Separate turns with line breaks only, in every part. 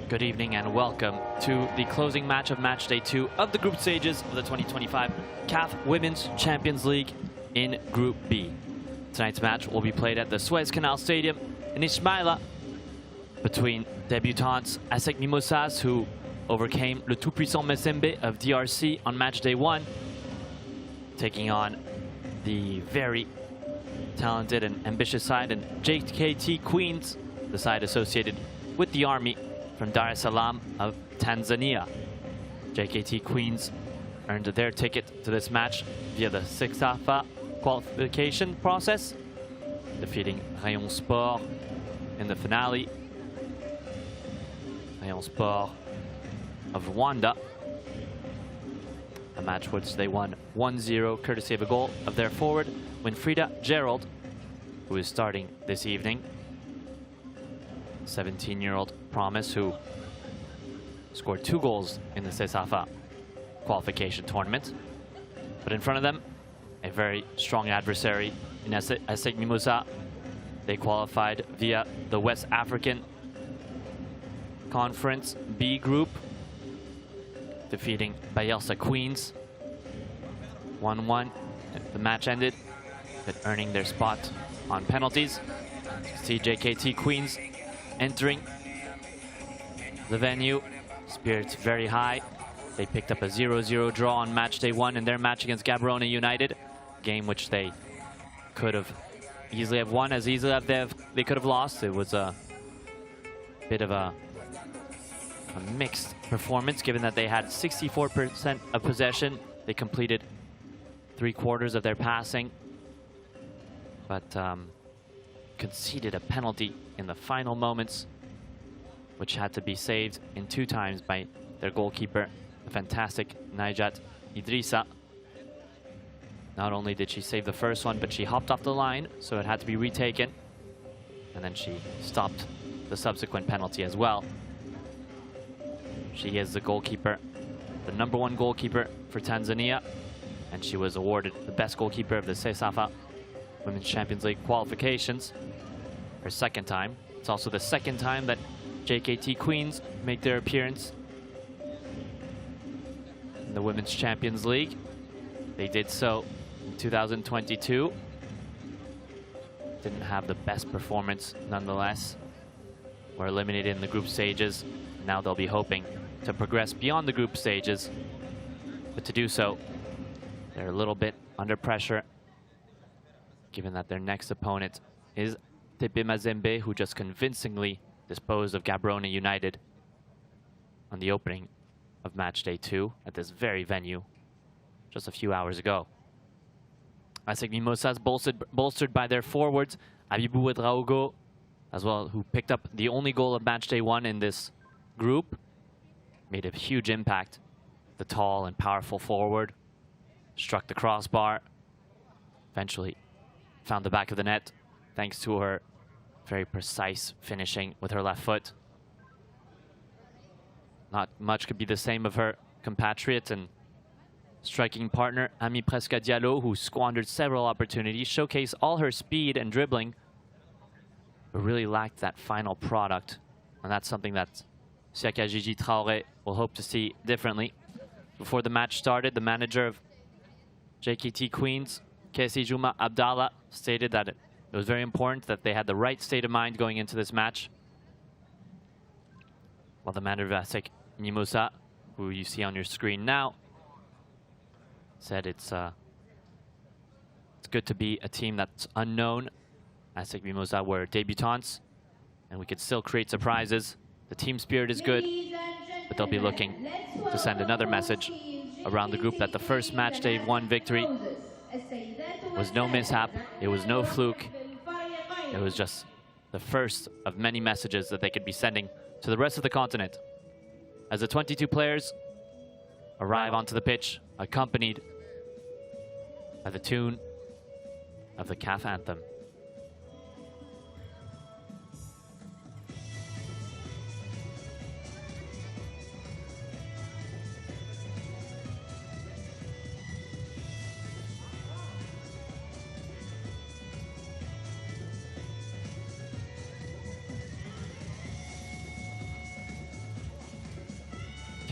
Good evening and welcome to the closing match of match day 2 of the group stages of the 2025 CAF Women's Champions League in Group B. Tonight's match will be played at the Suez Canal Stadium in Ismaila between debutantes ASEC Mimosas, who overcame Le Tout-Puissant Mazembe of DRC on match day 1, taking on the very talented and ambitious side, and JKT Queens, the side associated with the army from Dar es Salaam of Tanzania. JKT Queens earned their ticket to this match via the CAF qualification process, defeating Rayon Sport in the finale. Rayon Sport of Rwanda, a match which they won 1-0 courtesy of a goal of their forward Winfrida Gerald, who is starting this evening. 17-year-old promise who scored 2 goals in the CESAFA qualification tournament. But in front of them, a very strong adversary in ASEC Mimosas. They qualified via the West African Conference B group, defeating Bayelsa Queens 1-1. The match ended, but earning their spot on penalties. See JKT Queens entering the venue, spirits very high. They picked up a 0-0 draw on match day 1 in their match against Gaborone United, game which they could have easily have won, as easily as they could have lost. It was a bit of a mixed performance, given that they had 64% of possession. They completed 3/4 of their passing, but conceded a penalty in the final moments, which had to be saved in 2 times by their goalkeeper, the fantastic Najat Idrissa. Not only did she save the first one, but she hopped off the line, so it had to be retaken. And then she stopped the subsequent penalty as well. She is the goalkeeper, the #1 goalkeeper for Tanzania, and she was awarded the best goalkeeper of the CESAFA Women's Champions League qualifications, her 2nd time. It's also the 2nd time that JKT Queens make their appearance in the Women's Champions League. They did so in 2022. Didn't have the best performance nonetheless. Were eliminated in the group stages. Now they'll be hoping to progress beyond the group stages, but to do so, they're a little bit under pressure, given that their next opponent is TP Mazembe, who just convincingly disposed of Gaborone United on the opening of match day 2 at this very venue just a few hours ago. ASEC Mimosas bolstered by their forwards, Abibou Ouedraogo, as well, who picked up the only goal of match day 1 in this group, made a huge impact. The tall and powerful forward struck the crossbar, eventually found the back of the net thanks to her very precise finishing with her left foot. Not much could be the same of her compatriot and striking partner, Ami Preska Diallo, who squandered several opportunities, showcased all her speed and dribbling, but really lacked that final product. And that's something that Siaka Gigi Traoré will hope to see differently. Before the match started, the manager of JKT Queens, Kesi Juma Abdallah, stated that it was very important that they had the right state of mind going into this match. While the manager of ASEC Mimosas, who you see on your screen now, said it's good to be a team that's unknown. ASEC Mimosas were debutants, and we could still create surprises. The team spirit is good, but they'll be looking to send another message around the group that the first match day 1 victory was no mishap, it was no fluke. It was just the first of many messages that they could be sending to the rest of the continent, as the 22 players arrive onto the pitch, accompanied by the tune of the CAF anthem.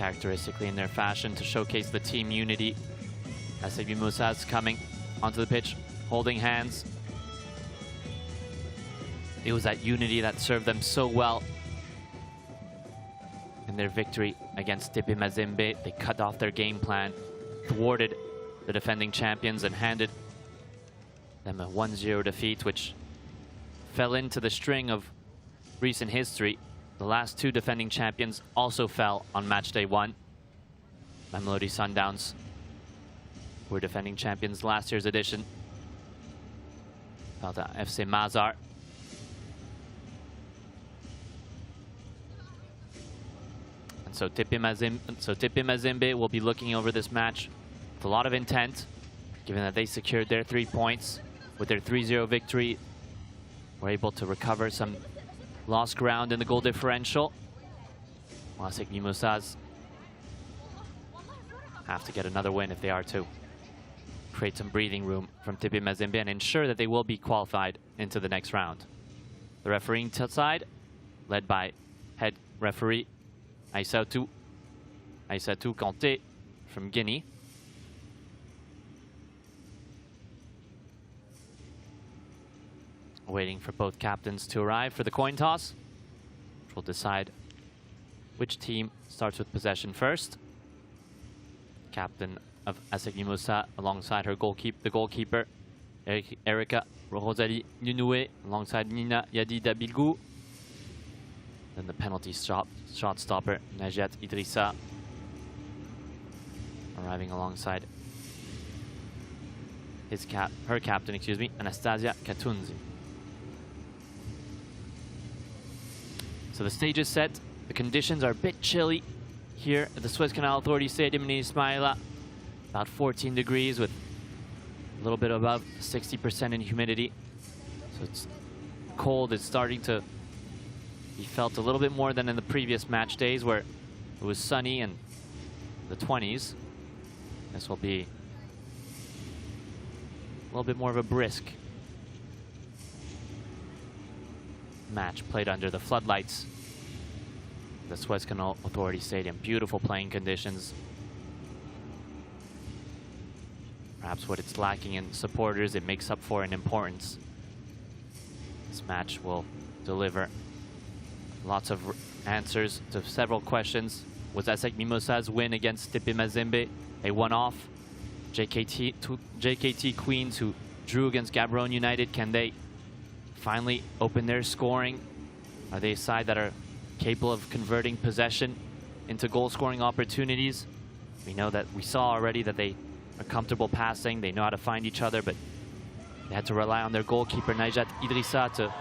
Characteristically in their fashion to showcase the team unity. ASEC Mimosas coming onto the pitch, holding hands. It was that unity that served them so well in their victory against TP Mazembe. They cut off their game plan, thwarted the defending champions, and handed them a 1-0 defeat, which fell into the string of recent history. The last two defending champions also fell on match day 1. Mamelodi Sundowns were defending champions last year's edition. Fell to FC Mazar. And so TP Mazembe will be looking over this match with a lot of intent, given that they secured their 3 points with their 3-0 victory. Were able to recover some lost ground in the goal differential. ASEC Mimosas have to get another win if they are to create some breathing room from TP Mazembe and ensure that they will be qualified into the next round. The refereeing side, led by head referee Aïssatou Kanté from Guinea. Waiting for both captains to arrive for the coin toss, which will decide which team starts with possession first. Captain of ASEC Mimosas alongside her the goalkeeper, Erika Rosalie Nunoué, alongside Nina Yadi Dabilgou. Then the penalty shot stopper, Najat Idrissa, arriving alongside her captain, Anastasia Katunzi. So the stage is set. The conditions are a bit chilly here at the Suez Canal Authority Stadium in Ismaila. About 14 degrees with a little bit above 60% in humidity. So it's cold. It's starting to be felt a little bit more than in the previous match days where it was sunny and the 20s. This will be a little bit more of a brisk match played under the floodlights. The Suez Canal Authority Stadium. Beautiful playing conditions. Perhaps what it's lacking in supporters, it makes up for in importance. This match will deliver lots of answers to several questions. Was ASEC Mimosas' win against TP Mazembe a one-off? JKT Queens, who drew against Gaborone United, can they finally open their scoring? Are they a side that are capable of converting possession into goal-scoring opportunities? We saw already that they are comfortable passing. They know how to find each other, but they had to rely on their goalkeeper, Najat Idrissa, to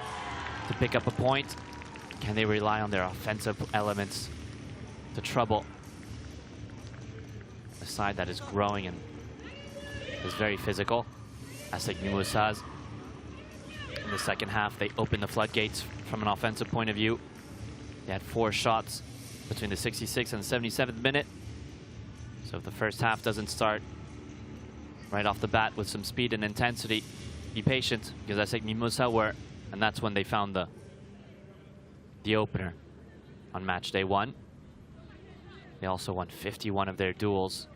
pick up a point. Can they rely on their offensive elements to trouble a side that is growing and is very physical? ASEC Mimosas, in the second half, they opened the floodgates from an offensive point of view. They had 4 shots between the 66th and 77th minute. So if the first half doesn't start right off the bat with some speed and intensity, be patient, because ASEC Mimosas were, and that's when they found the opener on match day 1. They also won 51 of their duels,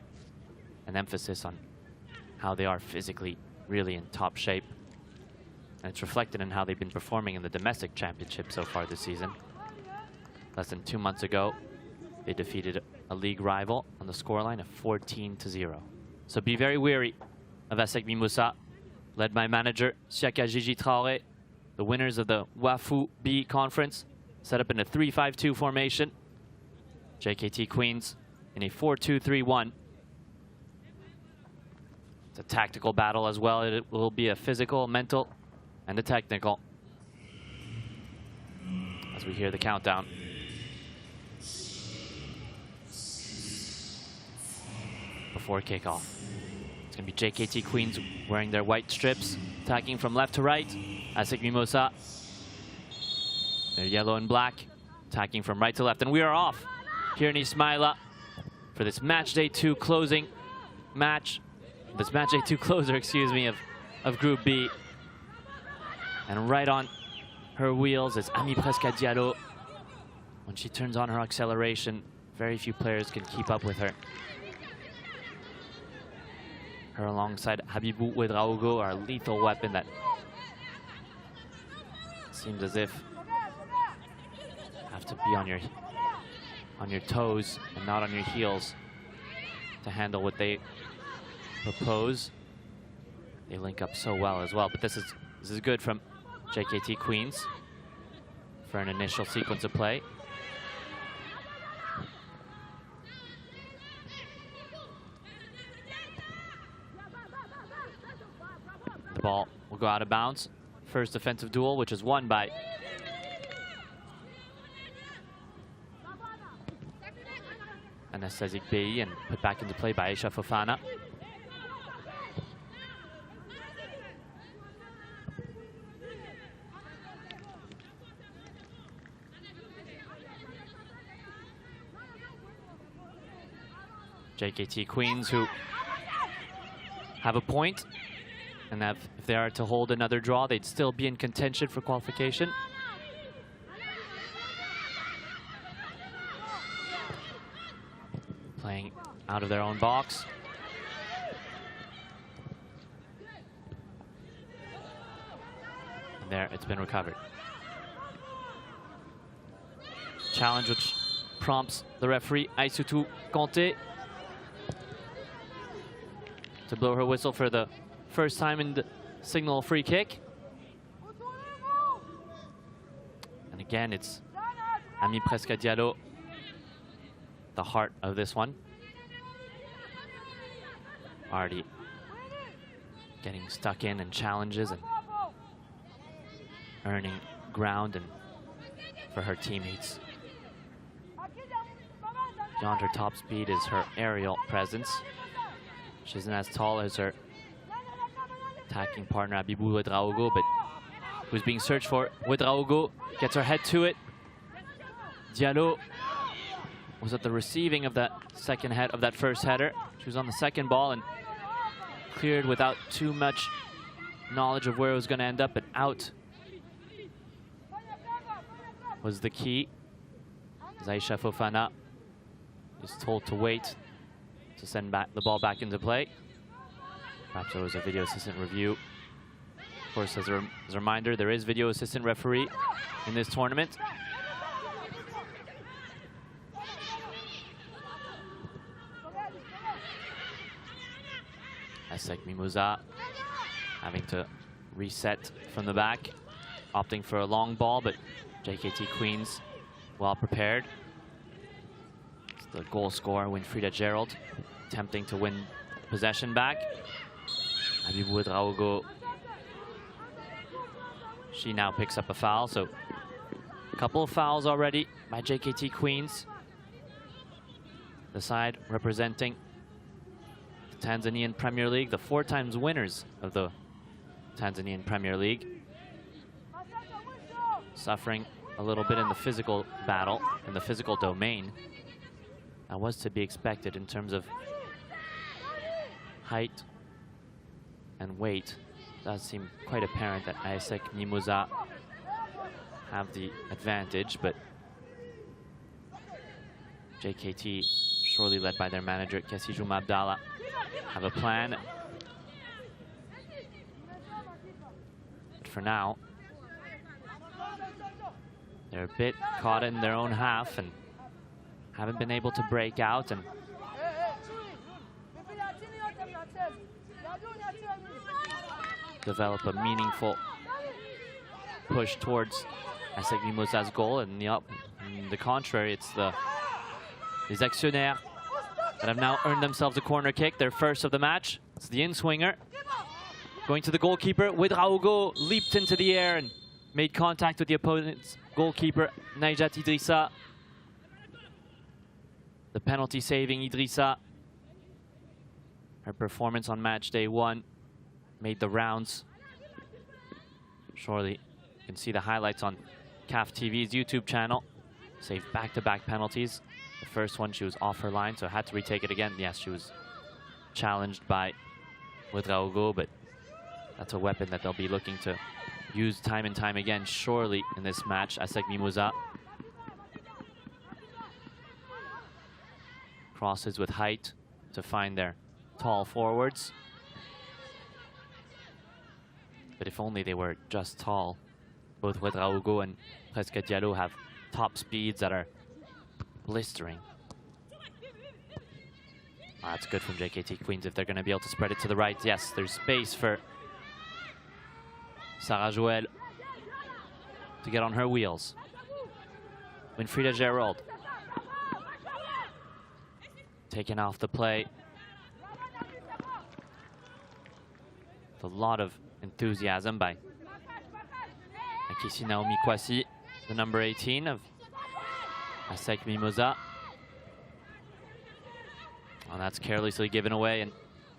an emphasis on how they are physically really in top shape. And it's reflected in how they've been performing in the domestic championship so far this season. Less than 2 months ago, they defeated a league rival on the scoreline of 14-0. So be very wary of ASEC Mimosas, led by manager Siaka Gigi Traoré, the winners of the Wafu B conference, set up in a 3-5-2 formation. JKT Queens in a 4-2-3-1. It's a tactical battle as well. It will be a physical, mental, and a technical. As we hear the countdown. Before kickoff. It's going to be JKT Queens wearing their white strips, attacking from left to right. ASEC Mimosas, they're yellow and black, attacking from right to left. And we are off here in Ismaila for this match day 2 closing match. This match day 2 closer, excuse me, of Group B. And right on her wheels is Ami Presca Diallo when she turns on her acceleration Very few players can keep up with her. Her alongside Habibou Ouedraogo, our lethal weapon that seems as if you have to be on your toes and not on your heels to handle what they propose. They link up so well as well, but this is good from JKT Queens for an initial sequence of play. The ball will go out of bounds. First defensive duel, which is won by ASEC Mimosas and put back into play by Aisha Fofana. JKT Queens, who have a point, and if they are to hold another draw, they'd still be in contention for qualification. Playing out of their own box. And there, it's been recovered. Challenge which prompts the referee, Aïssatou Kanté, to blow her whistle for the first time and signal a free kick. And again, it's Amy Preska Diallo, the heart of this one. Already getting stuck in and challenges and earning ground and for her teammates. Beyond her top speed is her aerial presence. She isn't as tall as her attacking partner, Habibou Ouedraogo, but who's being searched for. Ouedraogo gets her head to it. Diallo was at the receiving of that first header. She was on the second ball and cleared without too much knowledge of where it was going to end up, but out was the key. Aisha Fofana is told to wait to send back the ball back into play. Perhaps there was a video assistant review. Of course, as a reminder, there is video assistant referee in this tournament. ASEC Mimosas having to reset from the back, opting for a long ball, but JKT Queens well prepared. It's the goal scorer, Winfrieda Gerald, attempting to win possession back. Habibou Ouedraogo, she now picks up a foul, so a couple of fouls already by JKT Queens. The side representing the Tanzanian Premier League, the 4 times winners of the Tanzanian Premier League. Suffering a little bit in the physical battle, in the physical domain. That was to be expected in terms of height and weight. It does seem quite apparent that ASEC Mimosas have the advantage, but JKT, surely led by their manager, Kesijum Abdallah, have a plan. But for now, they're a bit caught in their own half and haven't been able to break out and develop a meaningful push towards ASEC Mimosas' goal. And on the contrary, it's les Actionnaires that have now earned themselves a corner kick, their first of the match. It's the in-swinger. Going to the goalkeeper, Ouedraogo leaped into the air and made contact with the opponent's goalkeeper, Najat Idrissa. The penalty-saving Idrissa. Her performance on match day 1 made the rounds. Surely you can see the highlights on CAF TV's YouTube channel. Saved back-to-back penalties. The first one, she was off her line, so had to retake it again. Yes, she was challenged by Ouedraogo, but that's a weapon that they'll be looking to use time and time again, surely, in this match. ASEC Mimosas. Crosses with height to find their tall forwards. But if only they were just tall. Both Ouedraogo and Presque Diallo have top speeds that are blistering. That's good from JKT Queens if they're going to be able to spread it to the right. Yes, there's space for Sarah Joël to get on her wheels. Winfrieda Gerald taken off the play. With a lot of enthusiasm by Akisi Naomi Kwasi, the number 18 of ASEC Mimosas. Well, that's carelessly given away, and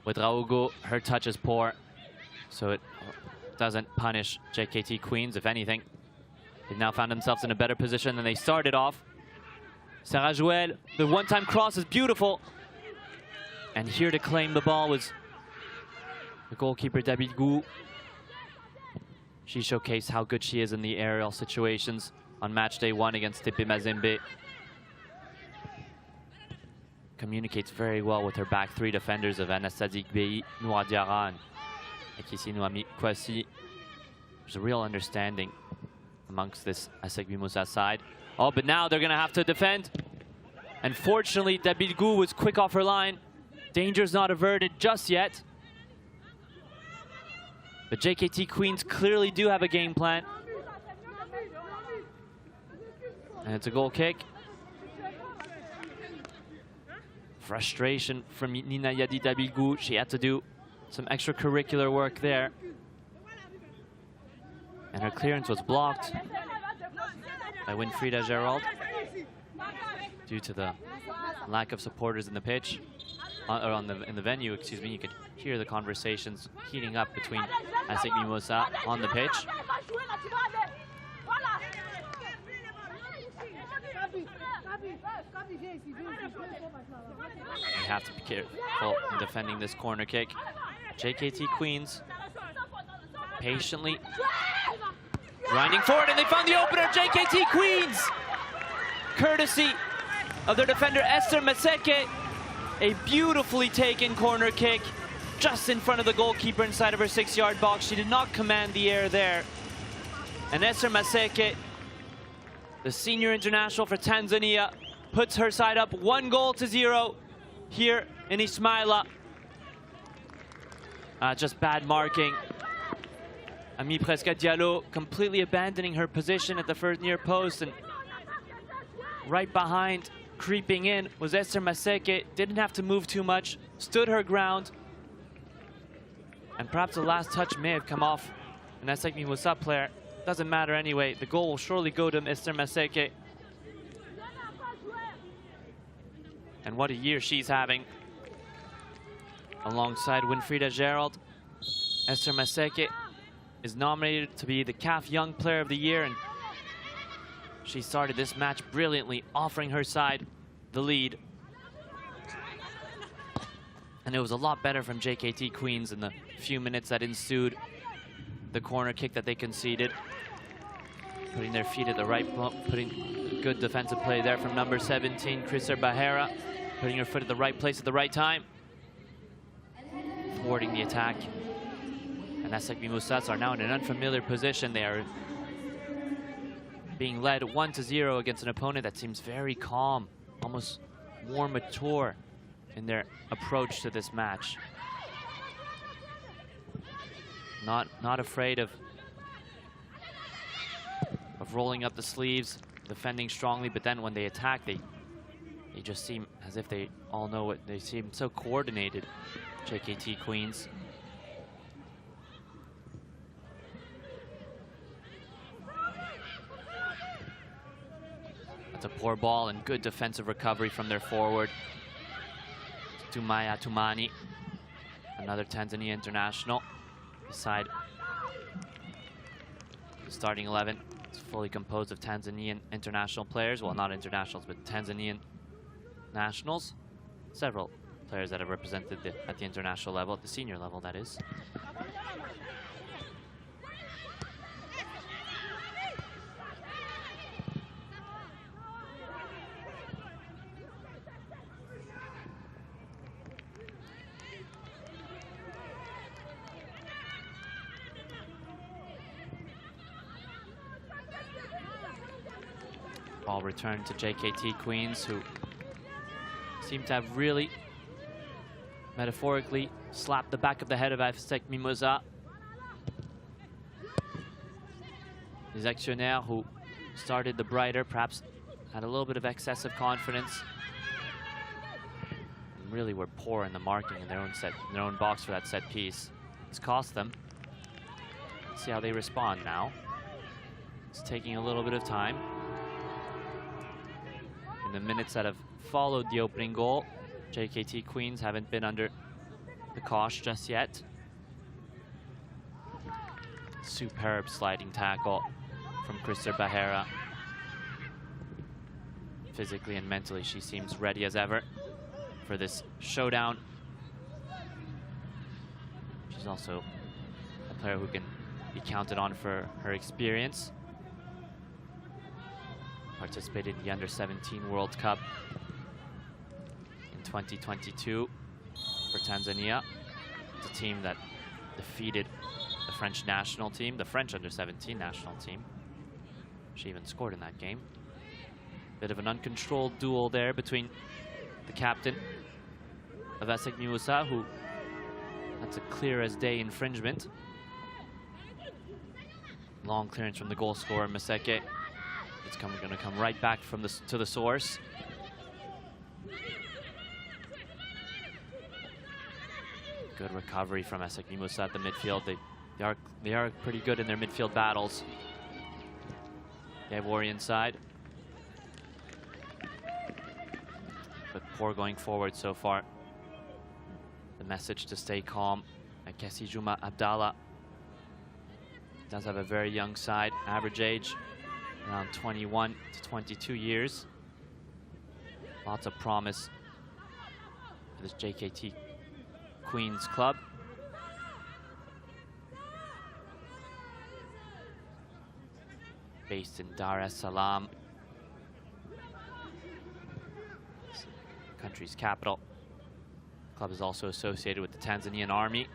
with Ouedraogo, her touch is poor, so it doesn't punish JKT Queens. If anything, they've now found themselves in a better position than they started off. Sarah Joël, the one-time cross is beautiful, and here to claim the ball was the goalkeeper David Gou. She showcased how good she is in the aerial situations on match day 1 against Tepe Mazembe. Communicates very well with her back 3 defenders of Anastasie Gbei, Noura Diarra, and Akisi Naomi Kwasi. There's a real understanding amongst this ASEC Mimosas side. Oh, but now they're going to have to defend. And fortunately, David Gou was quick off her line. Danger's not averted just yet. But JKT Queens clearly do have a game plan. And it's a goal kick. Frustration from Nina Yadi David Gou. She had to do some extracurricular work there. And her clearance was blocked by Winfrieda Gerald due to the lack of supporters in the pitch, or in the venue, excuse me. You could hear the conversations heating up between ASEC Mimosas on the pitch. You have to be careful in defending this corner kick. JKT Queens patiently grinding forward, and they found the opener. JKT Queens, courtesy of their defender Esther Maseke. A beautifully taken corner kick just in front of the goalkeeper inside of her 6-yard box. She did not command the air there. And Esther Maseke, the senior international for Tanzania, puts her side up 1-0 here in Ismaila. Just bad marking. Ami Presque Diallo completely abandoning her position at the first near post, and right behind, creeping in, was Esther Maseke. Didn't have to move too much, stood her ground, and perhaps the last touch may have come off an ASEC Mimosas player. Doesn't matter anyway. The goal will surely go to Esther Maseke. And what a year she's having. Alongside Winfrieda Gerald, Esther Maseke is nominated to be the CAF Young Player of the Year, and she started this match brilliantly, offering her side the lead. And it was a lot better from JKT Queens in the few minutes that ensued the corner kick that they conceded. Putting their feet at the right, putting good defensive play there from number 17, Chriser Bahera, putting her foot at the right place at the right time, thwarting the attack. And ASEC Mimosas are now in an unfamiliar position. They are being led 1-0 against an opponent that seems very calm, almost more mature in their approach to this match. Not afraid of rolling up the sleeves, defending strongly, but then when they attack, they just seem as if they all know what they seem. So coordinated, JKT Queens. That's a poor ball and good defensive recovery from their forward, Tumaya Tumani, another Tanzania international. Beside the starting 11 is fully composed of Tanzanian international players. Well, not internationals, but Tanzanian nationals. Several players that have represented at the international level, at the senior level, that is. Ball returned to JKT Queens, who seem to have really, metaphorically, slapped the back of the head of ASEC Mimosas. Les actionnaires, who started the brighter, perhaps had a little bit of excessive confidence, and really were poor in the marking in their own box for that set piece. It's cost them. Let's see how they respond now. It's taking a little bit of time. In the minutes that have followed the opening goal, JKT Queens haven't been under the cosh just yet. Superb sliding tackle from Christer Bahera. Physically and mentally, she seems ready as ever for this showdown. She's also a player who can be counted on for her experience. Participated in the Under-17 World Cup in 2022 for Tanzania. It's a team that defeated the French national team, the French Under-17 national team. She even scored in that game. Bit of an uncontrolled duel there between the captain of ASEC Mimosas, who, that's a clear as day infringement. Long clearance from the goal scorer, Maseke. It's going to come right back from to the source. Good recovery from ASEC Mimosas at the midfield. They are pretty good in their midfield battles. The Ivorian side, but poor going forward so far. The message to stay calm. And Kessie Juma Abdallah does have a very young side, average age around 21 to 22 years. Lots of promise for this JKT Queens club. Based in Dar es Salaam, country's capital. The club is also associated with the Tanzanian Army.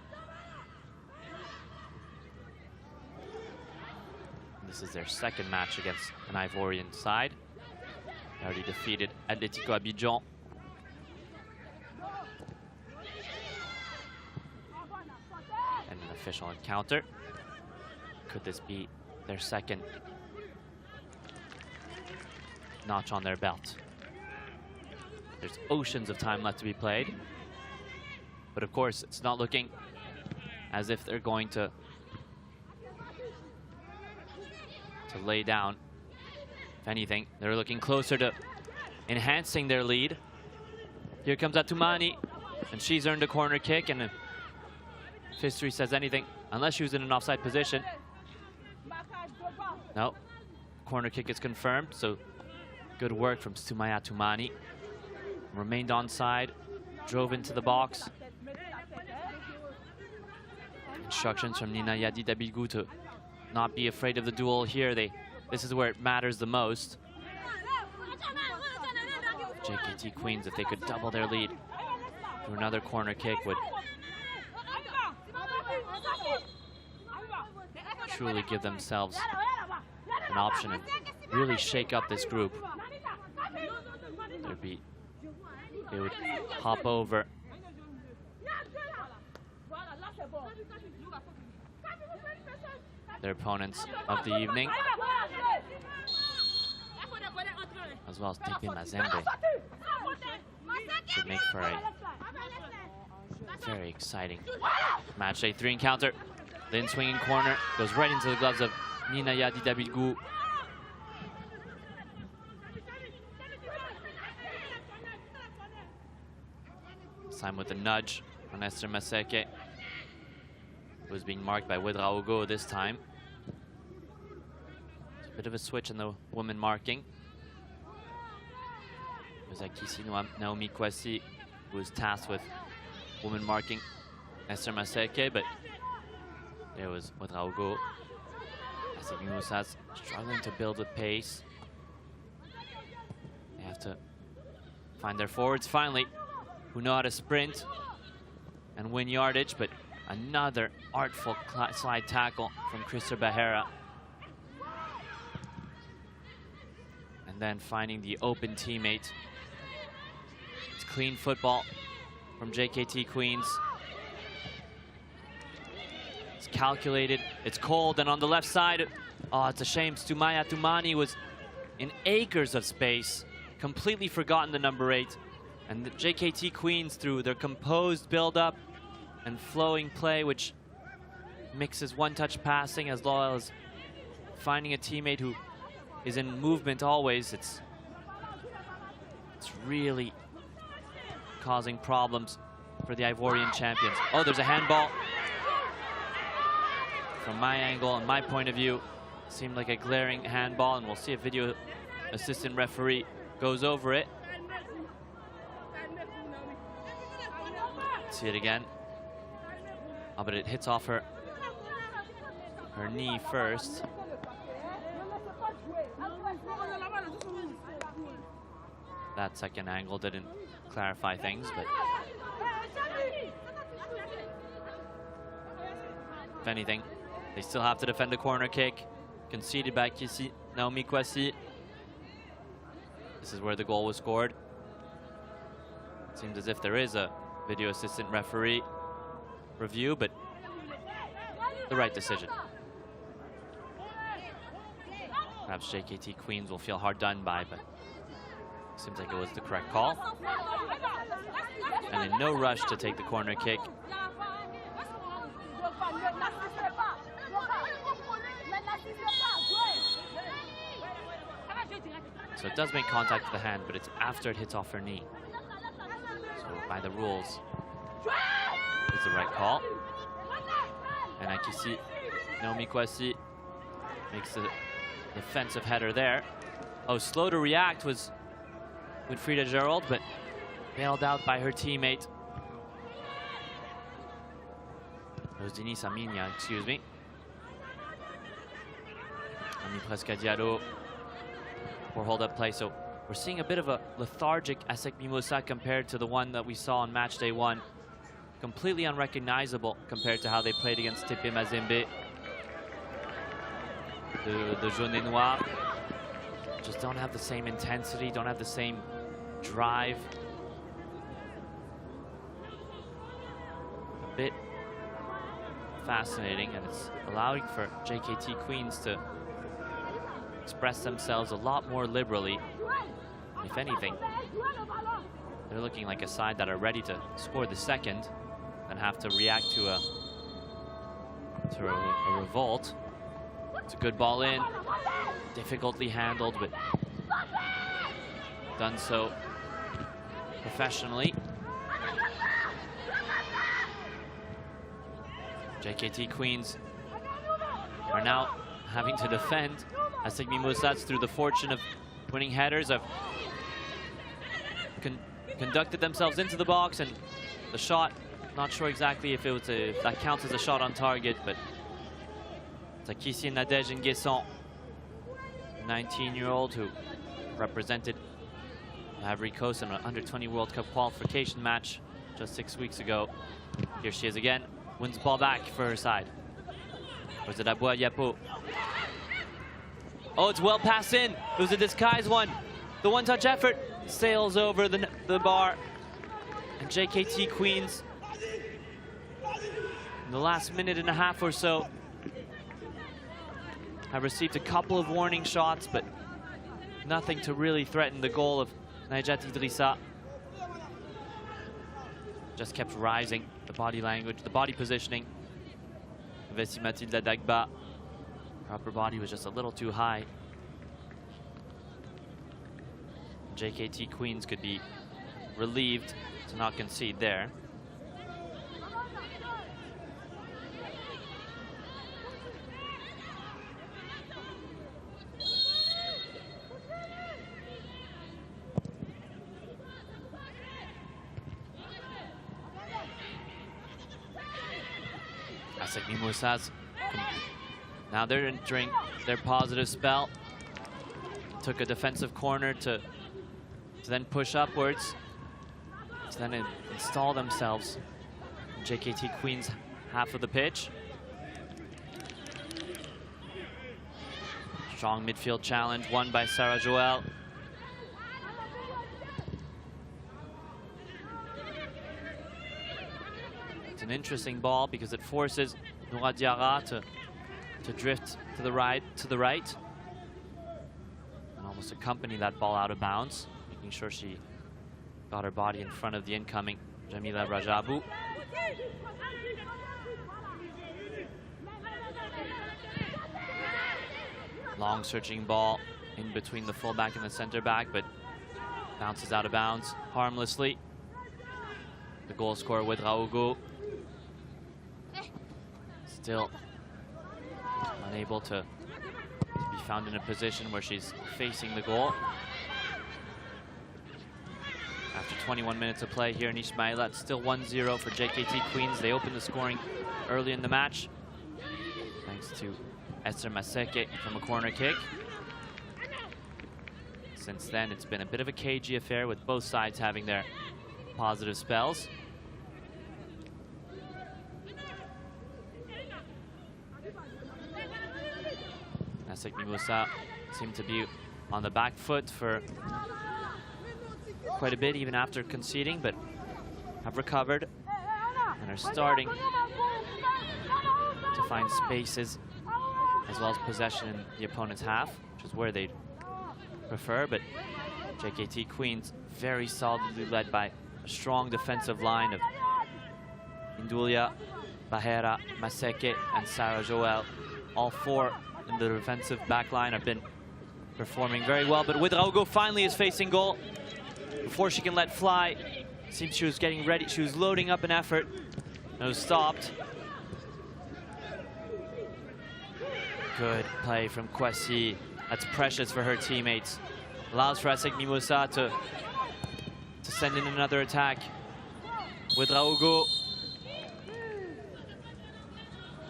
This is their second match against an Ivorian side. They already defeated Atletico Abidjan. And an official encounter. Could this be their second notch on their belt? There's oceans of time left to be played. But of course, it's not looking as if they're going to lay down. If anything, they're looking closer to enhancing their lead. Here comes Atumani, and she's earned a corner kick, and if history says anything, unless she was in an offside position. No, corner kick is confirmed, so good work from Sumaya Atumani. Remained onside, drove into the box. Instructions from Nina Yadi Dabilgu to not be afraid of the duel here. This is where it matters the most. JKT Queens, if they could double their lead through another corner kick, would truly give themselves an option and really shake up this group. They would hop over their opponents of the evening, as well as Tepe Mazembe. Should make for a very exciting match day 3 encounter. Then swinging corner goes right into the gloves of Nina Yadi Dabilgu. Time with a nudge on Esther Maseke, who was being marked by Ouedraogo this time. A bit of a switch in the woman marking. It was Akisi Naomi Kwasi who was tasked with woman marking Esther Maseke, but there was Ouedraogo. ASEC Mimosas struggling to build with pace. They have to find their forwards finally, who know how to sprint and win yardage, but another artful slide tackle from Christer Bahera. and then finding the open teammate. It's clean football from JKT Queens. It's calculated, it's cold, and on the left side, oh, it's a shame. Stumaya Tumani was in acres of space, completely forgotten the number 8. And the JKT Queens, through their composed build-up and flowing play, which mixes one-touch passing as well as finding a teammate who is in movement always, it's really causing problems for the Ivorian champions. Oh, there's a handball. From my angle and my point of view, seemed like a glaring handball, and we'll see if video assistant referee goes over it. See it again. Oh, but it hits off her knee first. That second angle didn't clarify things, but if anything, they still have to defend a corner kick conceded by Naomi Kwasi. This is where the goal was scored. It seems as if there is a video assistant referee review, but the right decision. Perhaps JKT Queens will feel hard done by, but seems like it was the correct call. And in no rush to take the corner kick. So it does make contact with the hand, but it's after it hits off her knee. So by the rules, it's the right call. And Akisi Naomi Kwasi makes the defensive header there. Oh, slow to react was Winfrida Gerald, but bailed out by her teammate. It was Denise Aminia, excuse me. Ami Prescadiado for hold-up play. So we're seeing a bit of a lethargic ASEC Mimosa compared to the one that we saw on match day 1. Completely unrecognizable compared to how they played against Tepe Mazembe. The Jaune et Noir just don't have the same intensity, don't have the same drive. A bit fascinating, and it's allowing for JKT Queens to express themselves a lot more liberally. If anything, they're looking like a side that are ready to score the second and have to react to a revolt. It's a good ball in, difficultly handled, but done so professionally. JKT Queens are now having to defend ASEC Mimosas through the fortune of winning headers, have conducted themselves into the box, and the shot, not sure exactly if that counts as a shot on target, but Takisi Nadej Nguesson, 19-year-old who represented Ivory Coast in an under-20 World Cup qualification match just 6 weeks ago. Here she is again, wins the ball back for her side. Was it Abua Yapo? Oh, it's well passed in. It was a disguised one. The one-touch effort sails over the bar. And JKT Queens, in the last minute and a half or so, have received a couple of warning shots, but nothing to really threaten the goal of Najat Idrissa. Just kept rising, the body language, the body positioning. Vessi Matilda Dagba, her upper body was just a little too high. JKT Queens could be relieved to not concede there. ASEC Mimosas, now they're entering their positive spell. Took a defensive corner to then push upwards, to then install themselves in JKT Queens' half of the pitch. Strong midfield challenge won by Sarah Joel. an interesting ball because it forces Noura Diarra to drift to the right, and almost accompany that ball out of bounds, making sure she got her body in front of the incoming Jamila Rajabu. Long searching ball in between the fullback and the center back, but bounces out of bounds harmlessly. The goal scorer with Raugo still unable to be found in a position where she's facing the goal. After 21 minutes of play here in Ismaila, it's still 1-0 for JKT Queens. They opened the scoring early in the match, thanks to Esther Maseke from a corner kick. Since then, it's been a bit of a cagey affair with both sides having their positive spells. ASEC Mimosas seem to be on the back foot for quite a bit, even after conceding, but have recovered and are starting to find spaces as well as possession in the opponent's half, which is where they'd prefer. But JKT Queens very solidly led by a strong defensive line of Indulia, Bahera, Maseke, and Sarah Joel. All four in the defensive back line have been performing very well, but Ouedraogo finally is facing goal. Before she can let fly, seems she was getting ready, she was loading up an effort, and it was stopped. Good play from Kwesi. That's precious for her teammates. Allows for ASEC Mimosas to send in another attack. Ouedraogo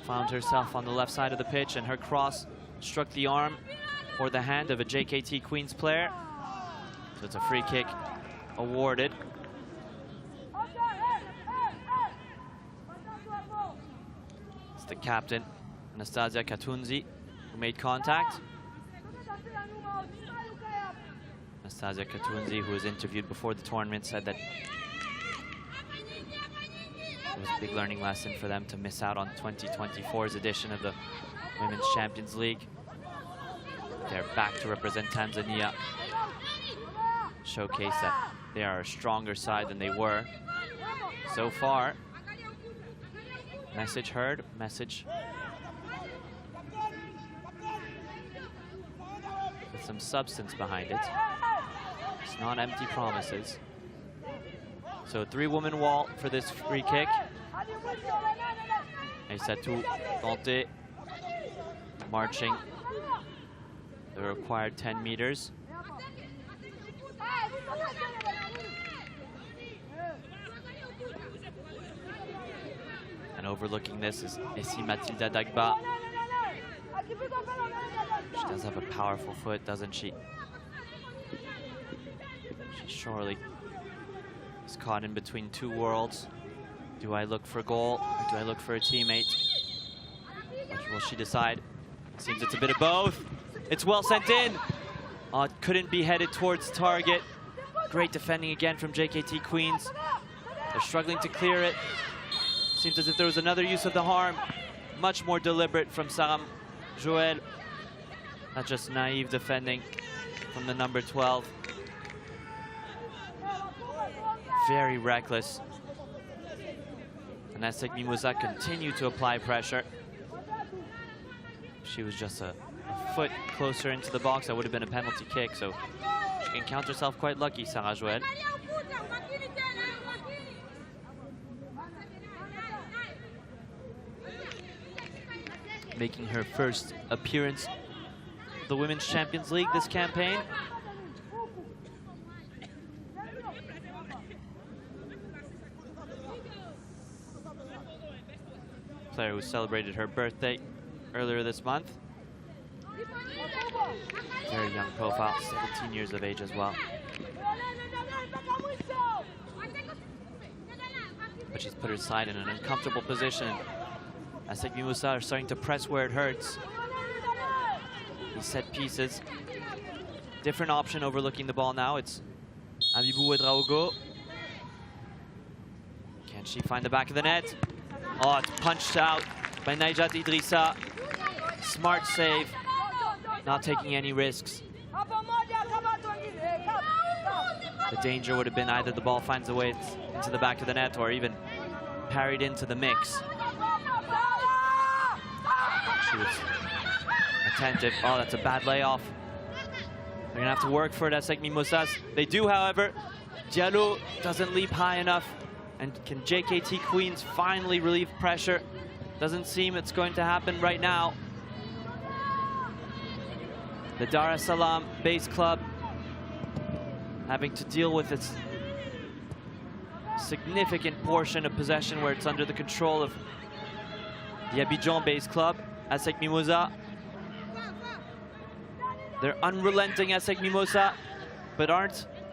found herself on the left side of the pitch, and her cross struck the arm or the hand of a JKT Queens player. So it's a free kick awarded. It's the captain, Anastasia Katunzi, who made contact. Anastasia Katunzi, who was interviewed before the tournament, said that it was a big learning lesson for them to miss out on 2024's edition of the Women's Champions League. They're back to represent Tanzania. Showcase that they are a stronger side than they were so far. Message heard, message with some substance behind it. It's not empty promises. So 3-woman wall for this free kick. Aïssatou Kanté marching the required 10 meters. And overlooking this is Essie Matilda Dagba. She does have a powerful foot, doesn't she? She surely is caught in between two worlds. Do I look for goal or do I look for a teammate? Which will she decide? Seems it's a bit of both. It's well sent in. Oh, it couldn't be headed towards target. Great defending again from JKT Queens. They're struggling to clear it. Seems as if there was another use of the harm. Much more deliberate from Sarah Joel. Not just naive defending from the number 12. Very reckless. And ASEC Mimosas continued to apply pressure. She was just a foot closer into the box, that would have been a penalty kick, so she can count herself quite lucky, Sarah Joel. Making her first appearance of the Women's Champions League this campaign. Player who celebrated her birthday earlier this month. Very young profile, 17 years of age as well. But she's put her side in an uncomfortable position. ASEC Mimosas are starting to press where it hurts. These set pieces. Different option overlooking the ball now. It's Abibou Ouedraogo. Can she find the back of the net? Oh, it's punched out by Najat Idrissa. Smart save, not taking any risks. The danger would have been either the ball finds a way into the back of the net or even parried into the mix. She was attentive. Oh, that's a bad layoff. They're gonna have to work for it, ASEC Mimosas. They do, however. Diallo doesn't leap high enough. And can JKT Queens finally relieve pressure? Doesn't seem it's going to happen right now. The Dar es Salaam base club having to deal with its significant portion of possession where it's under the control of the Abidjan base club, ASEC Mimosas. They're unrelenting, ASEC Mimosas, but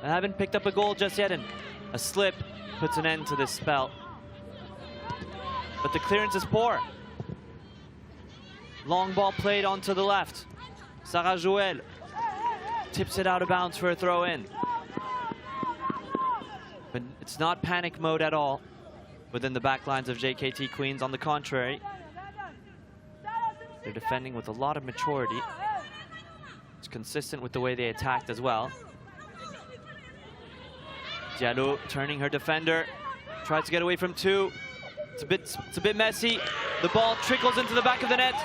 haven't picked up a goal just yet, and a slip puts an end to this spell. But the clearance is poor. Long ball played onto the left. Sarah Joël tips it out of bounds for a throw in. But it's not panic mode at all within the back lines of JKT Queens. On the contrary, they're defending with a lot of maturity. It's consistent with the way they attacked as well. Diallo turning her defender, tries to get away from two. It's a bit messy. The ball trickles into the back of the net,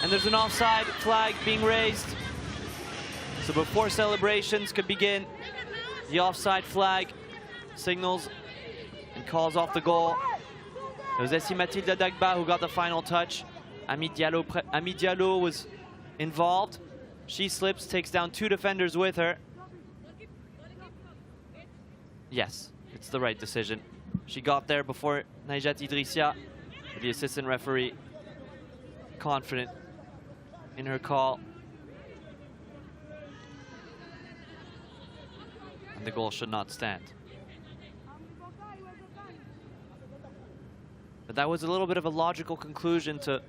and there's an offside flag being raised. So before celebrations could begin, the offside flag signals and calls off the goal. It was Essie Mathilde Dagba who got the final touch. Ami Diallo was involved. She slips, takes down two defenders with her. Yes, it's the right decision. She got there before Najat Idrissa, the assistant referee, confident in her call. And the goal should not stand. But that was a little bit of a logical conclusion to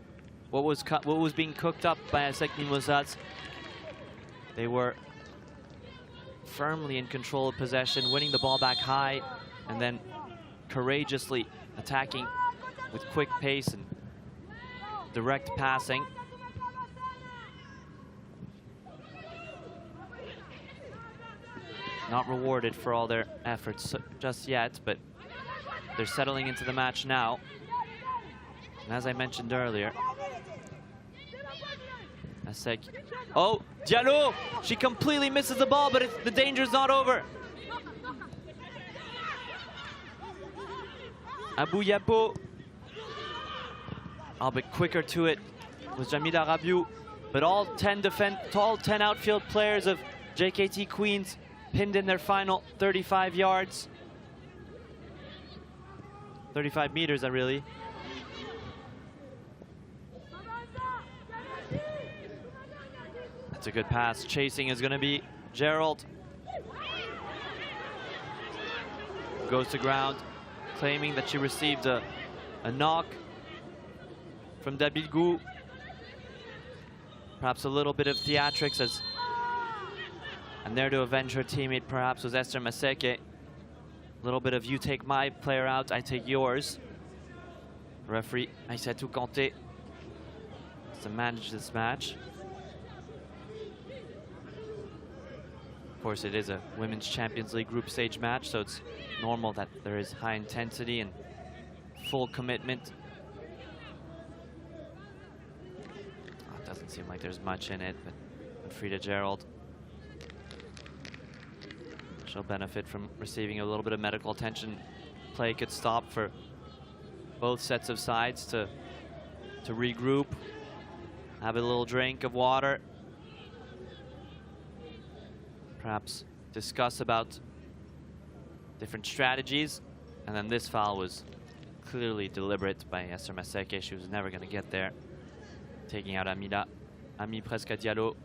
what was being cooked up by ASEC Mimosas. They were firmly in control of possession, winning the ball back high, and then courageously attacking with quick pace and direct passing. Not rewarded for all their efforts just yet, but they're settling into the match now. And as I mentioned earlier, ASEC. Oh, Diallo! She completely misses the ball, but the danger's not over. Abou Yapo, a bit quicker to it was Jamila Rabiou, but all 10 outfield players of JKT Queens pinned in their final 35 yards. 35 meters, really. That's a good pass. Chasing is going to be Gerald. Goes to ground, claiming that she received a knock from Dabilgou. Perhaps a little bit of theatrics, and there to avenge her teammate perhaps was Esther Maseke. A little bit of you take my player out, I take yours. Referee Aïssatou Kanté to manage this match. Of course, it is a Women's Champions League group stage match, so it's normal that there is high intensity and full commitment. Oh, it doesn't seem like there's much in it, but Frida Gerald, she'll benefit from receiving a little bit of medical attention. Play could stop for both sets of sides to regroup, have a little drink of water, perhaps discuss about different strategies. And then this foul was clearly deliberate by Esther Maseke. She was never going to get there, taking out Ami Presca Diallo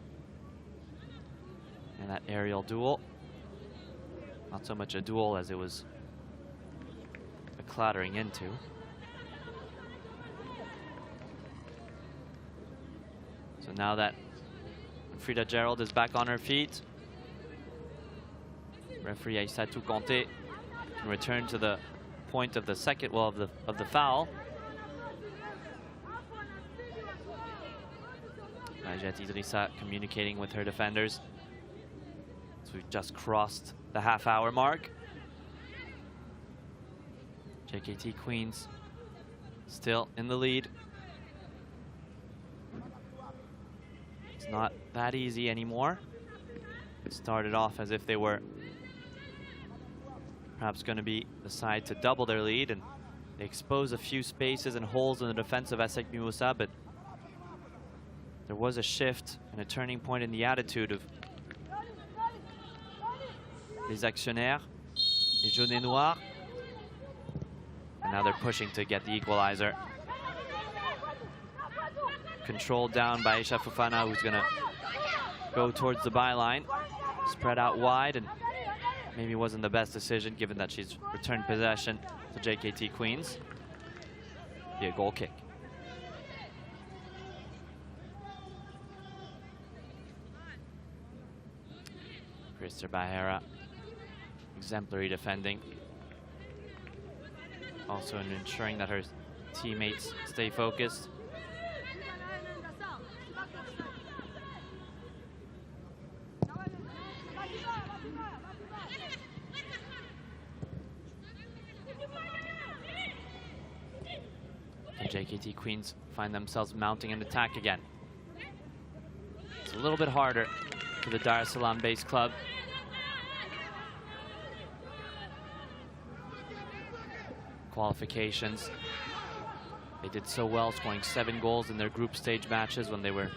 in that aerial duel. Not so much a duel as it was a clattering into. So now that Frida Gerald is back on her feet, referee Aïssatou Kanté can return to the point of the second, well, of the foul. Najat Idrissa communicating with her defenders. So we've just crossed the half-hour mark. JKT Queens still in the lead. It's not that easy anymore. It started off as if they were perhaps going to be the side to double their lead, and they expose a few spaces and holes in the defense of ASEC Mimosas, but there was a shift and a turning point in the attitude of les actionnaires, les jaunes et noirs. And now they're pushing to get the equalizer. Controlled down by Aisha Fofana, who's going to go towards the byline. Spread out wide, and maybe wasn't the best decision given that she's returned possession to JKT Queens. Be a goal kick. Christer Bahera, exemplary defending. Also in ensuring that her teammates stay focused. And JKT Queens find themselves mounting an attack again. It's a little bit harder for the Dar es Salaam-based club. Qualifications, they did so well, scoring 7 goals in their group stage matches when they were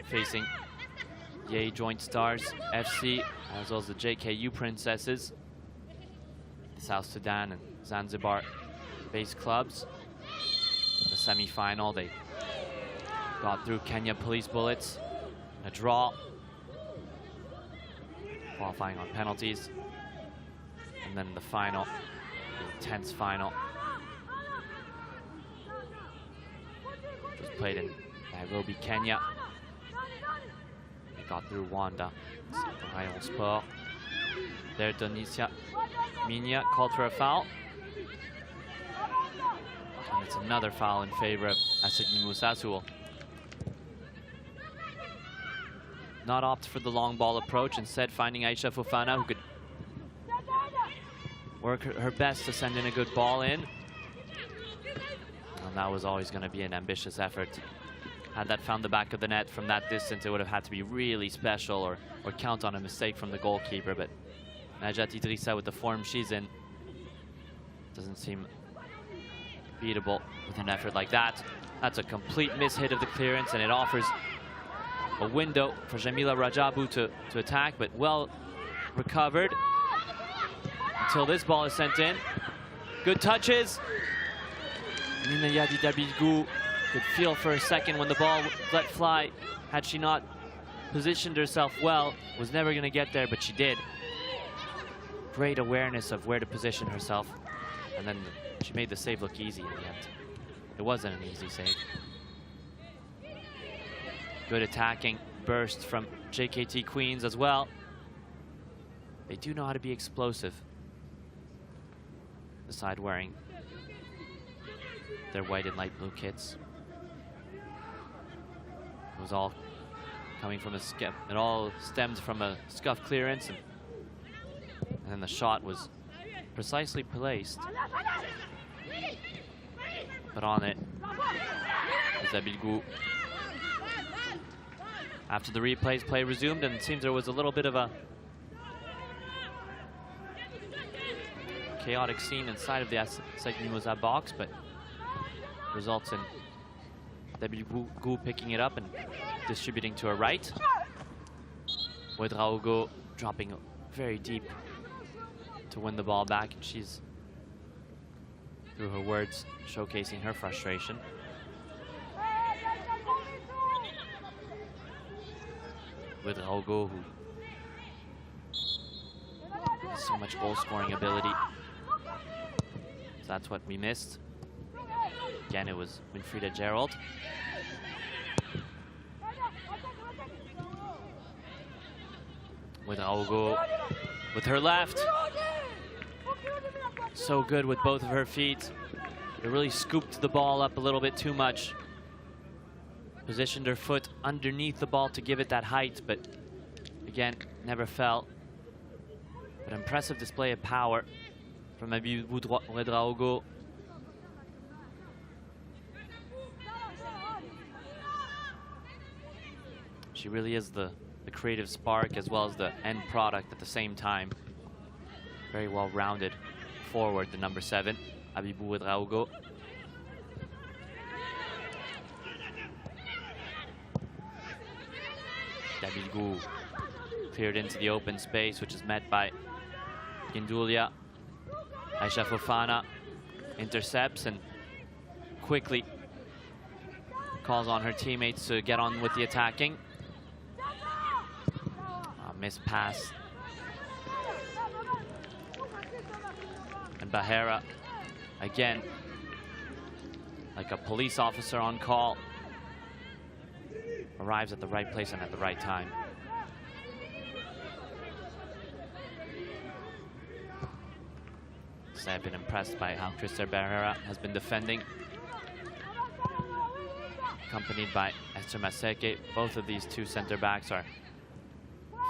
facing Yei Joint Stars FC, as well as the JKU Princesses, the South Sudan and Zanzibar-based clubs. The semi-final, they got through Kenya Police Bullets, a draw, qualifying on penalties, and then the final, the intense final, which was played in Nairobi, Kenya. They got through Wanda, Rayon Sport. There, Donicia Minya called for a foul. And it's another foul in favor of ASEC Mimosas, who will not opt for the long ball approach, instead finding Aisha Fofana, who could work her best to send in a good ball in. And that was always going to be an ambitious effort. Had that found the back of the net from that distance, it would have had to be really special or count on a mistake from the goalkeeper. But Najat Idrissa, with the form she's in, doesn't seem beatable with an effort like that. That's a complete mishit of the clearance, and it offers a window for Jamila Rajabu to attack, but well recovered until this ball is sent in. Good touches. Nina Yadi Dabilgou could feel for a second when the ball let fly. Had she not positioned herself well, was never going to get there, but she did. Great awareness of where to position herself, and then she made the save look easy in the end. It wasn't an easy save. Good attacking burst from JKT Queens as well. They do know how to be explosive. The side wearing their white and light blue kits. It was all coming from it all stemmed from a scuff clearance, and then the shot was precisely placed. But on it was Dabilgou. After the replays, play resumed, and it seems there was a little bit of a chaotic scene inside of the ASEC Mimosas box, but results in Dabilgou picking it up and distributing to her right. Ouedraogo dropping very deep to win the ball back, and she's, through her words, showcasing her frustration. Ouedraogo, who has so much goal scoring ability. So that's what we missed. Again, it was Winfrieda Gerald. Ouedraogo with her left. So good with both of her feet. They really scooped the ball up a little bit too much. Positioned her foot underneath the ball to give it that height, but again, never fell. But impressive display of power from Ouedraogo. She really is the creative spark as well as the end product at the same time. Very well-rounded forward, the number 7, Abibou Ouedraogo. Dabilgou cleared into the open space, which is met by Gindulia. Aisha Fofana intercepts and quickly calls on her teammates to get on with the attacking. Missed pass. And Bahera, again, like a police officer on call, arrives at the right place and at the right time. So I've been impressed by how Crystal Bahera has been defending, accompanied by Esther Maseke. Both of these two center backs are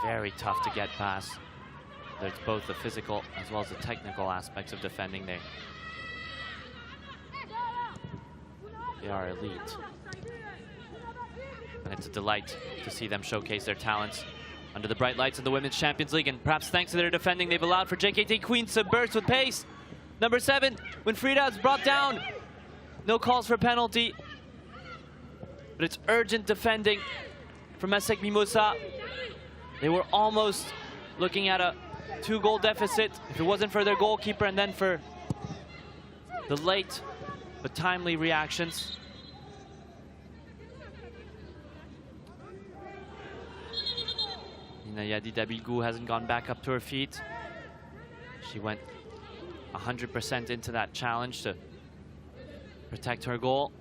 very tough to get past. There's both the physical as well as the technical aspects of defending. They are elite. And it's a delight to see them showcase their talents under the bright lights of the Women's Champions League. And perhaps thanks to their defending, they've allowed for JKT Queens to burst with pace. Number 7, Winfrida is brought down. No calls for penalty. But it's urgent defending from ASEC Mimosas. They were almost looking at a 2-goal deficit if it wasn't for their goalkeeper and then for the late but timely reactions. Yadi Dabilgou hasn't gone back up to her feet. She went 100% into that challenge to protect her goal.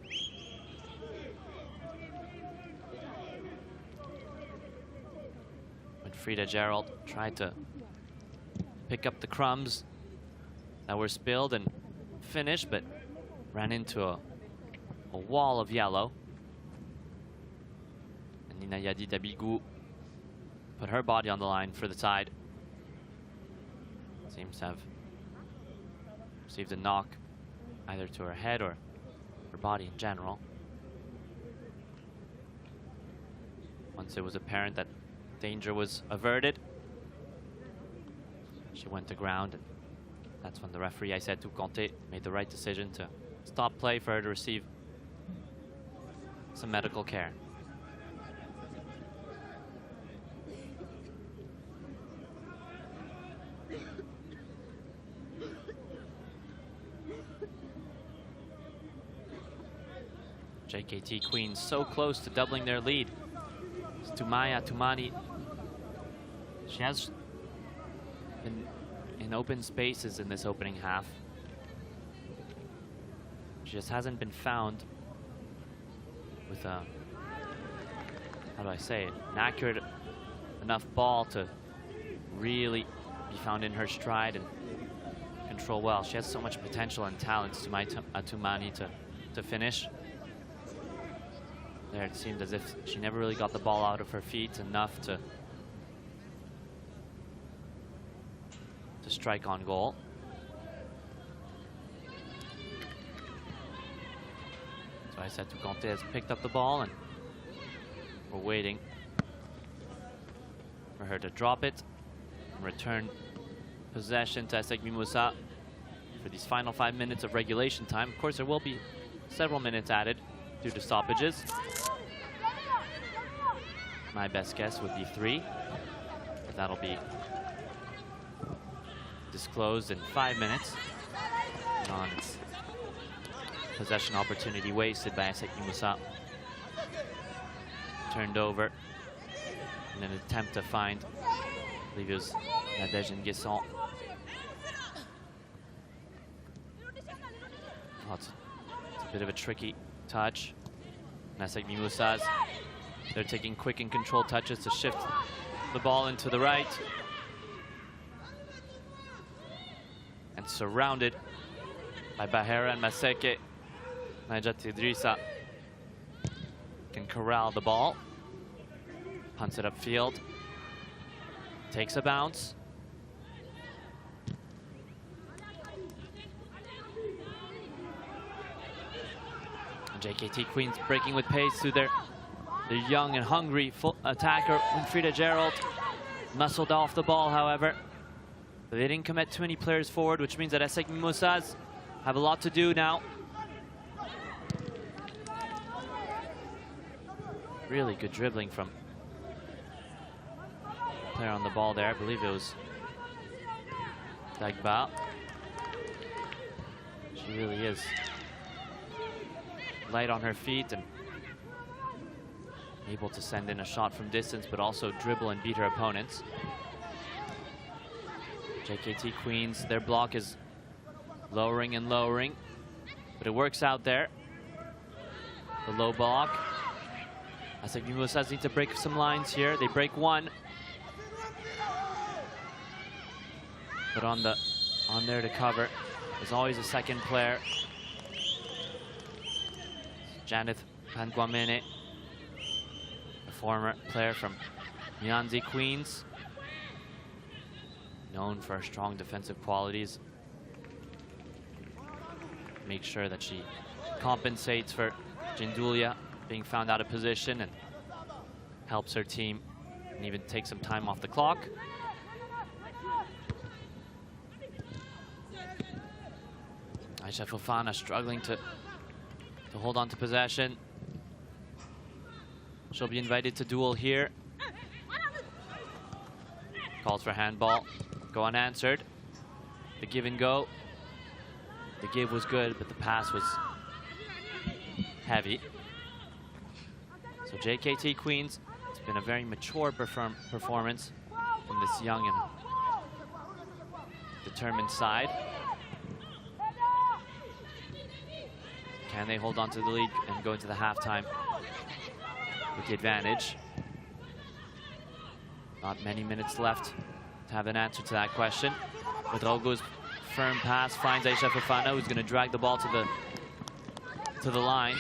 Frida Gerald tried to pick up the crumbs that were spilled and finish, but ran into a wall of yellow. And Nina Yadi Dabilgou put her body on the line for the side. Seems to have received a knock either to her head or her body in general. Once it was apparent that danger was averted, she went to ground, and that's when the referee, Aïssatou Kanté, made the right decision to stop play for her to receive some medical care. JKT Queens so close to doubling their lead. Tumaya Tumani. She has been in open spaces in this opening half. She just hasn't been found with a, how do I say it, an accurate enough ball to really be found in her stride and control well. She has so much potential and talent, Tumaya Tumani, to finish. There it seemed as if she never really got the ball out of her feet enough to strike on goal. So Aïssatou Kanté has picked up the ball, and we're waiting for her to drop it and return possession to ASEC Mimosas for these final 5 minutes of regulation time. Of course, there will be several minutes added due to stoppages. My best guess would be 3, but that'll be disclosed in 5 minutes on possession opportunity wasted by ASEC Mimosas. Turned over in an attempt to find, I believe it was Nadège Nguesson. Oh, it's a bit of a tricky touch. ASEC Mimosas, they're taking quick and controlled touches to shift the ball into the right. And surrounded by Bahera and Maseke. Najat Idrissa can corral the ball. Punts it upfield. Takes a bounce. And JKT Queens breaking with pace through their young and hungry full attacker, Winfrieda Gerald. Muscled off the ball, however. But they didn't commit too many players forward, which means that ASEC Mimosas have a lot to do now. Really good dribbling from player on the ball there. I believe it was Dagba. She really is light on her feet and able to send in a shot from distance, but also dribble and beat her opponents. JKT Queens, their block is lowering and lowering, but it works out there. The low block. ASEC Mimosas need to break some lines here. They break one. But on there to cover, there's always a second player. Janeth Panguamene, a former player from JKT Queens, known for her strong defensive qualities. Make sure that she compensates for Jindulia being found out of position and helps her team and even take some time off the clock. Aisha Fofana struggling to hold on to possession. She'll be invited to duel here. Calls for handball. Go unanswered. The give and go. The give was good, but the pass was heavy. So JKT Queens, it's been a very mature performance from this young and determined side. Can they hold on to the lead and go into the halftime with the advantage? Not many minutes left to have an answer to that question. With Rogo's firm pass, finds Aisha Fofana, who's going to drag the ball to the line.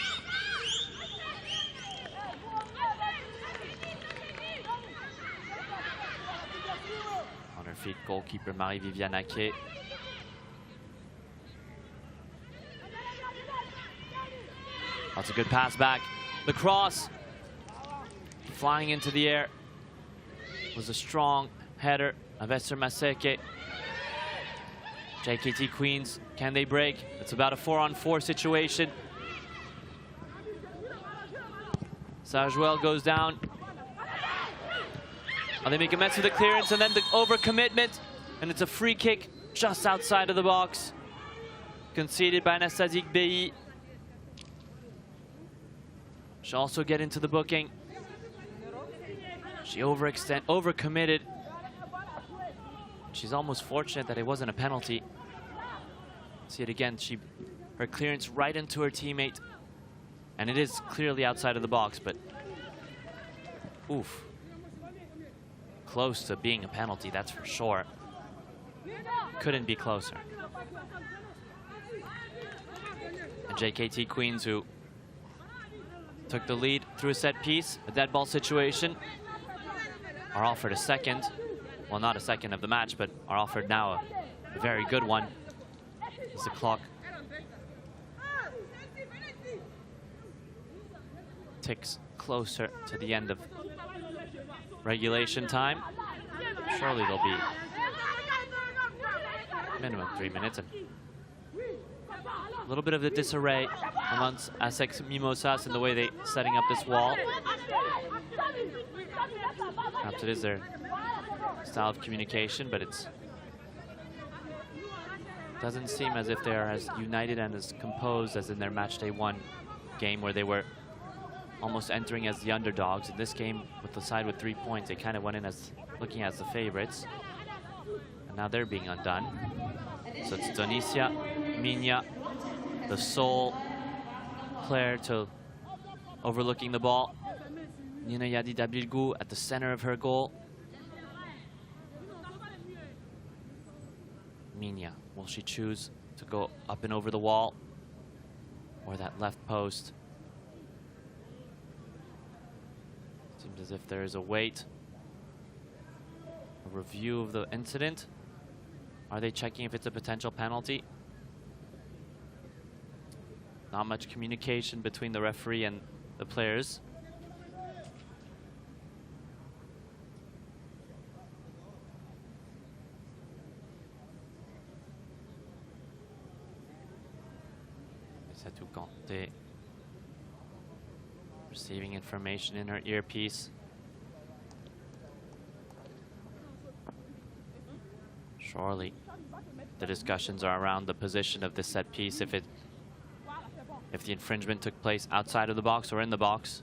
On her feet, goalkeeper Marie-Viviane Ake. That's a good pass back. The cross, flying into the air, was a strong header of Esther Maseke. JKT Queens, can they break? It's about a 4-on-4 situation. Sajuel goes down. Oh, they make a mess of the clearance and then the overcommitment. And it's a free kick just outside of the box. Conceded by Anastasie Bei. She'll also get into the booking. She overcommitted. She's almost fortunate that it wasn't a penalty. See it again, her clearance right into her teammate. And it is clearly outside of the box, but oof. Close to being a penalty, that's for sure. Couldn't be closer. And JKT Queens, who took the lead through a set piece, a dead ball situation, are offered a second. Well, not a second of the match, but are offered now a very good one. As the clock ticks closer to the end of regulation time. Surely there'll be minimum 3 minutes. And a little bit of a disarray amongst ASEC Mimosas in the way they're setting up this wall. Perhaps it is their style of communication, but it doesn't seem as if they are as united and as composed as in their matchday 1 game, where they were almost entering as the underdogs. In this game, with the side with 3 points, they kind of went in as looking as the favorites, and now they're being undone. So it's Donicia, Minya, the sole player to overlooking the ball. Nina Yadi Dabilgu at the center of her goal. Minya, will she choose to go up and over the wall or that left post? Seems as if there is a wait. A review of the incident. Are they checking if it's a potential penalty? Not much communication between the referee and the players. Receiving information in her earpiece. Surely the discussions are around the position of this set piece, if the infringement took place outside of the box or in the box.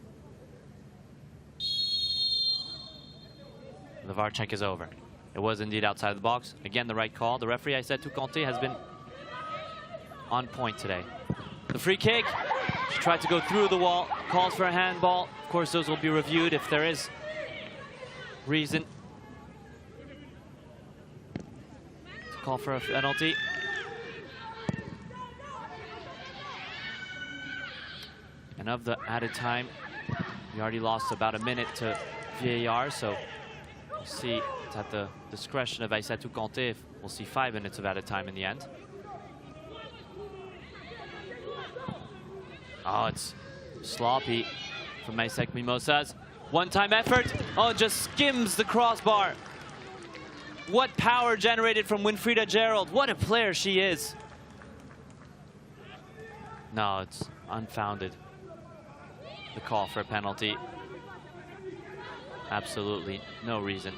The VAR check is over. It was indeed outside the box. Again, the right call. The referee, ASEC Mimosas, has been on point today. The free kick. She tried to go through the wall. Calls for a handball. Of course, those will be reviewed if there is reason to call for a penalty. And of the added time, we already lost about a minute to VAR, so we'll see. It's at the discretion of ASEC Mimosas if we'll see 5 minutes of added time in the end. Oh, it's sloppy from ASEC Mimosas. One-time effort. Oh, just skims the crossbar. What power generated from Winfrieda Gerald. What a player she is. No, it's unfounded. The call for a penalty. Absolutely no reason.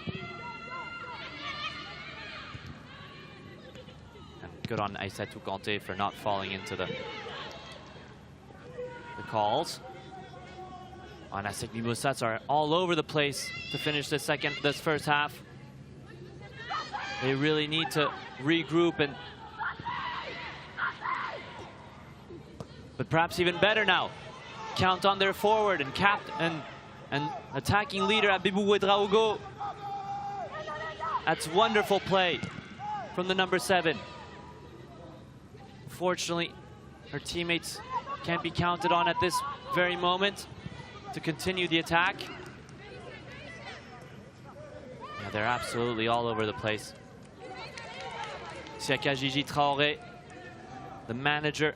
And good on ASEC Mimosas for not falling into the calls. On ASEC Mimosas are all over the place to finish this first half. They really need to regroup but perhaps even better now, count on their forward and captain and attacking leader Abibou Ouedraogo. That's wonderful play from the number 7. Fortunately, her teammates can't be counted on at this very moment to continue the attack. Yeah, they're absolutely all over the place. Siaka Gigi Traoré, the manager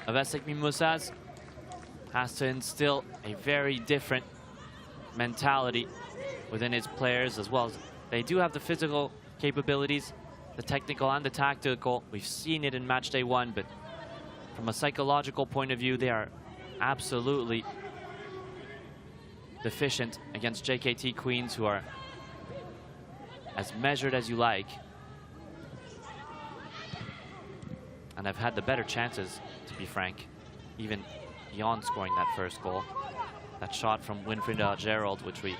of ASEC Mimosas, has to instill a very different mentality within his players, as well as they do have the physical capabilities, the technical and the tactical. We've seen it in match day 1, but from a psychological point of view, they are absolutely deficient against JKT Queens, who are as measured as you like. And have had the better chances, to be frank, even beyond scoring that first goal. That shot from Winfrieda Gerald, which we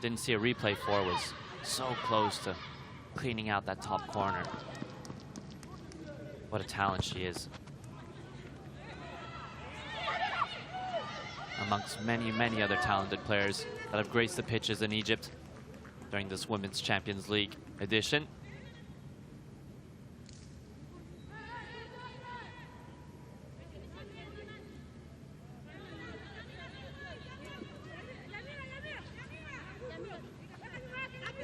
didn't see a replay for, was so close to cleaning out that top corner. What a talent she is. Amongst many, many other talented players that have graced the pitches in Egypt during this Women's Champions League edition.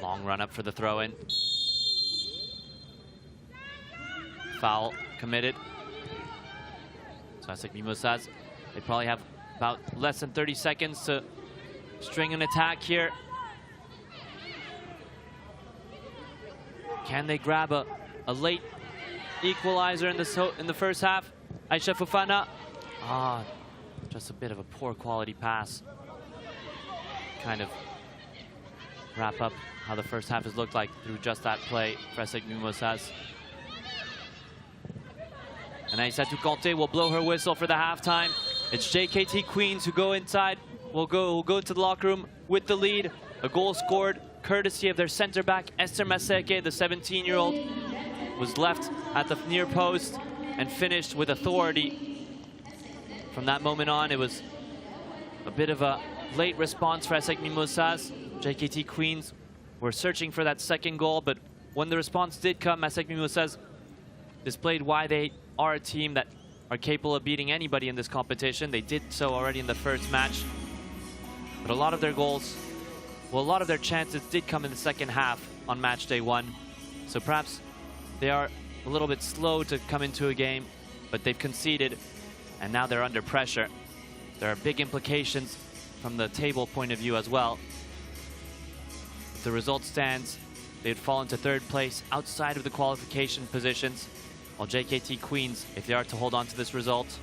Long run up for the throw-in. Foul committed. So ASEC Mimosas, they probably have about less than 30 seconds to string an attack here. Can they grab a late equalizer in the first half? Aisha Fofana. Ah, just a bit of a poor quality pass. Kind of wrap up how the first half has looked like through just that play for ASEC Mimosas. And ASEC Mimosas will blow her whistle for the halftime. It's JKT Queens who go inside, will go to the locker room with the lead. A goal scored courtesy of their center back, Esther Maseke, the 17-year-old, was left at the near post and finished with authority. From that moment on, it was a bit of a late response for ASEC Mimosas. JKT Queens were searching for that second goal, but when the response did come, ASEC Mimosas displayed why they are a team that are capable of beating anybody in this competition. They did so already in the first match. But a lot of their goals, well, a lot of their chances did come in the second half on match day 1. So perhaps they are a little bit slow to come into a game, but they've conceded, and now they're under pressure. There are big implications from the table point of view as well. If the result stands, they'd fall into 3rd place outside of the qualification positions, while JKT Queens, if they are to hold on to this result,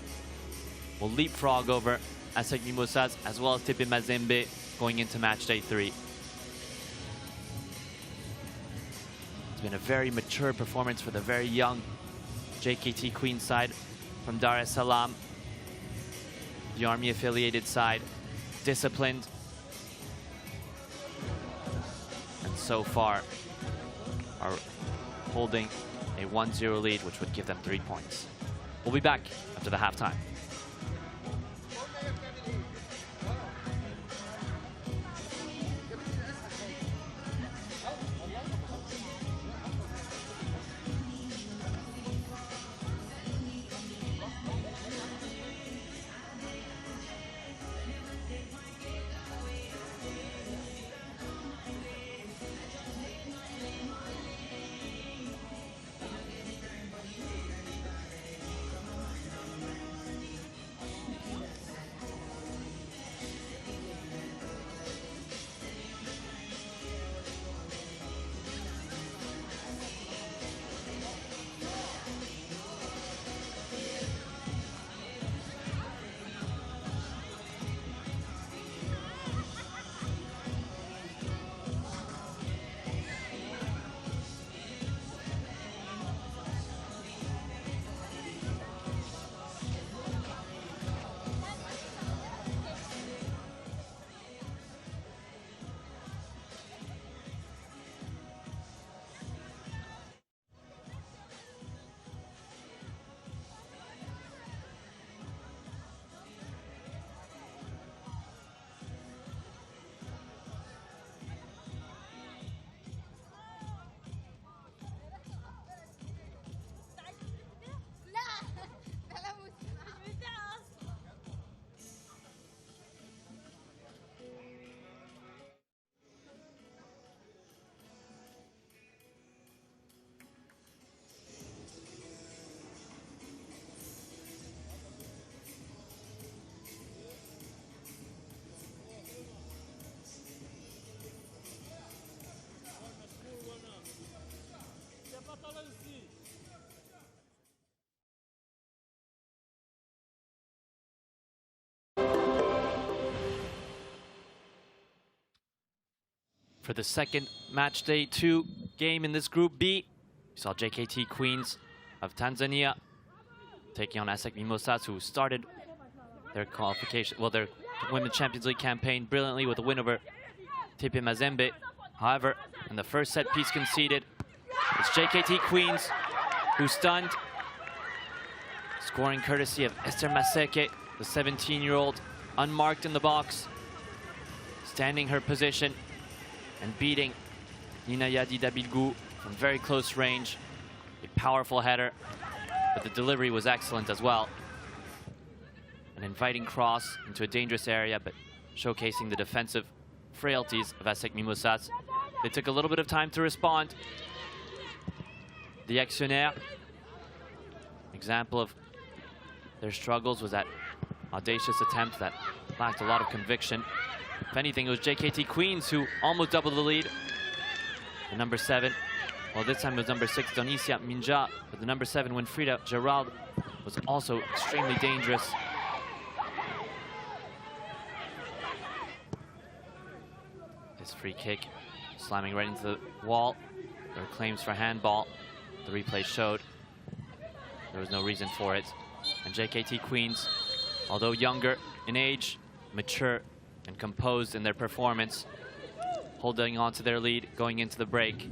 will leapfrog over ASEC Mimosas as well as TP Mazembe going into match day 3. It's been a very mature performance for the very young JKT Queens side from Dar es Salaam. The Army affiliated side, disciplined, and so far are holding a 1-0 lead, which would give them 3 points. We'll be back after the halftime. For the second match day 2 game in this Group B, we saw JKT Queens of Tanzania taking on ASEC Mimosas, who started their qualification, well, their Women's Champions League campaign brilliantly with a win over TP Mazembe. However, in the first set piece conceded, it's JKT Queens who stunned, scoring courtesy of Esther Maseke, the 17-year-old, unmarked in the box, standing her position and beating Nina Yadi Dabilgou from very close range. A powerful header, but the delivery was excellent as well. An inviting cross into a dangerous area, but showcasing the defensive frailties of ASEC Mimosas. They took a little bit of time to respond. The Actionnaire, example of their struggles, was that audacious attempt that lacked a lot of conviction. If anything, it was JKT Queens who almost doubled the lead. The number 7, well, this time it was number 6, Donicia Minja, but the number 7, Winfrida Gerald, was also extremely dangerous. This free kick slamming right into the wall. There were claims for handball. The replay showed there was no reason for it. And JKT Queens, although younger in age, mature and composed in their performance, holding on to their lead going into the break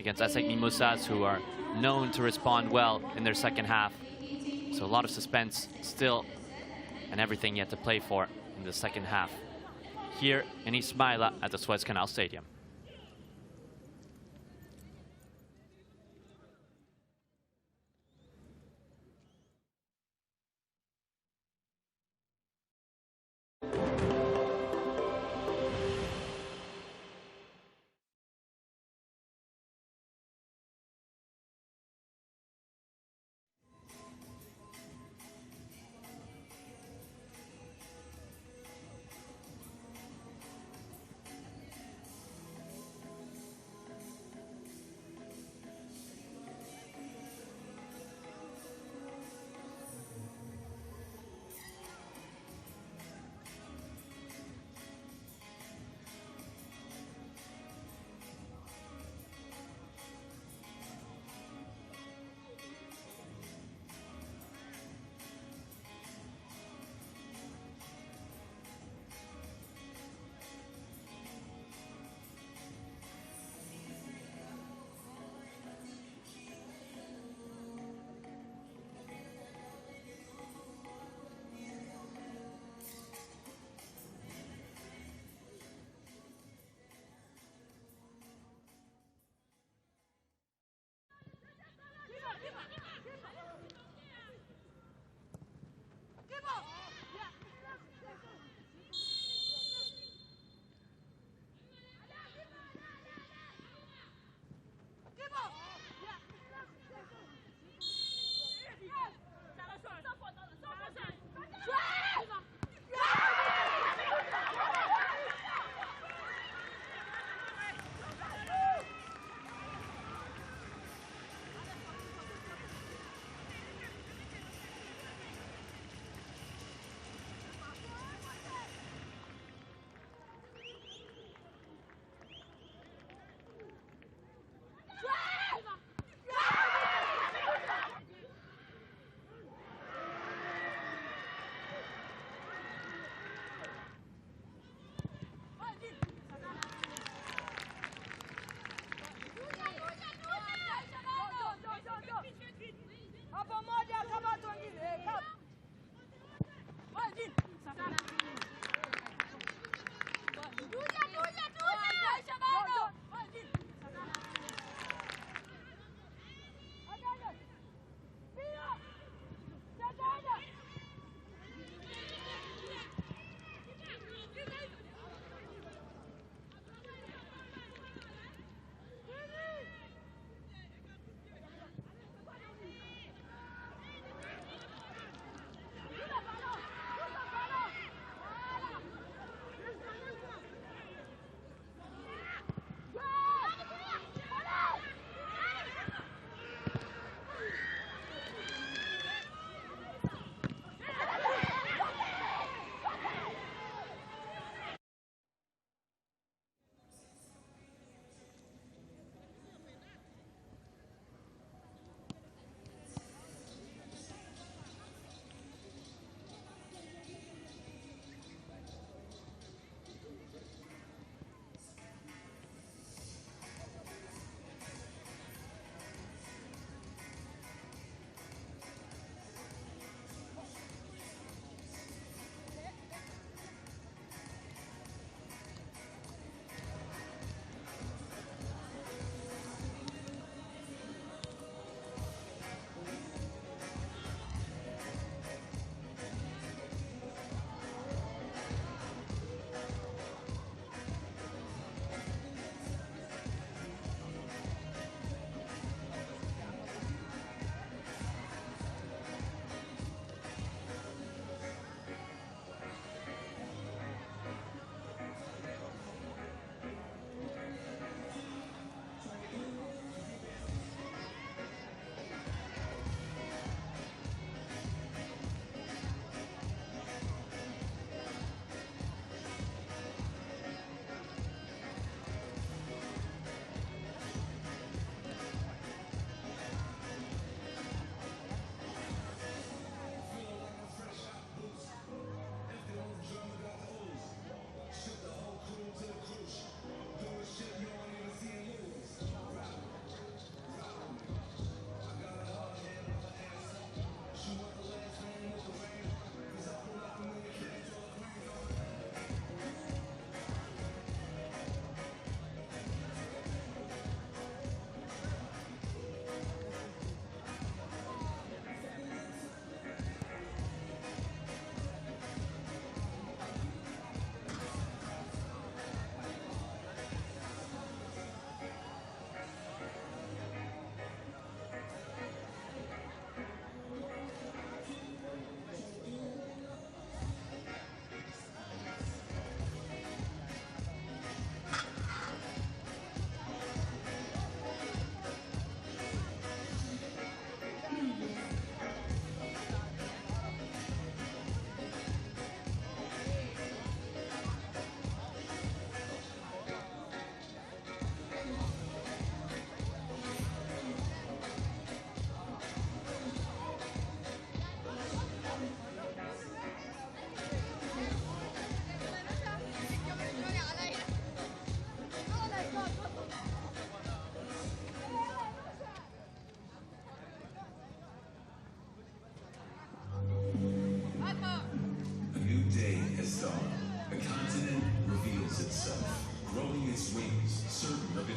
against ASEC Mimosas, who are known to respond well in their second half. So a lot of suspense still and everything yet to play for in the second half here in Ismaila at the Suez Canal Stadium.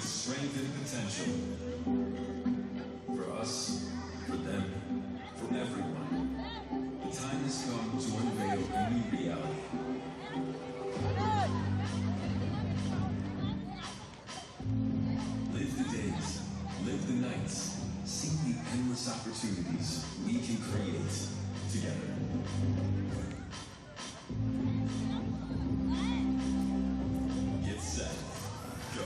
with strength and potential. For us, for them, for everyone. The time has come to unveil a new reality. Live the days, live the nights, see the endless opportunities we can create together. Get set, go.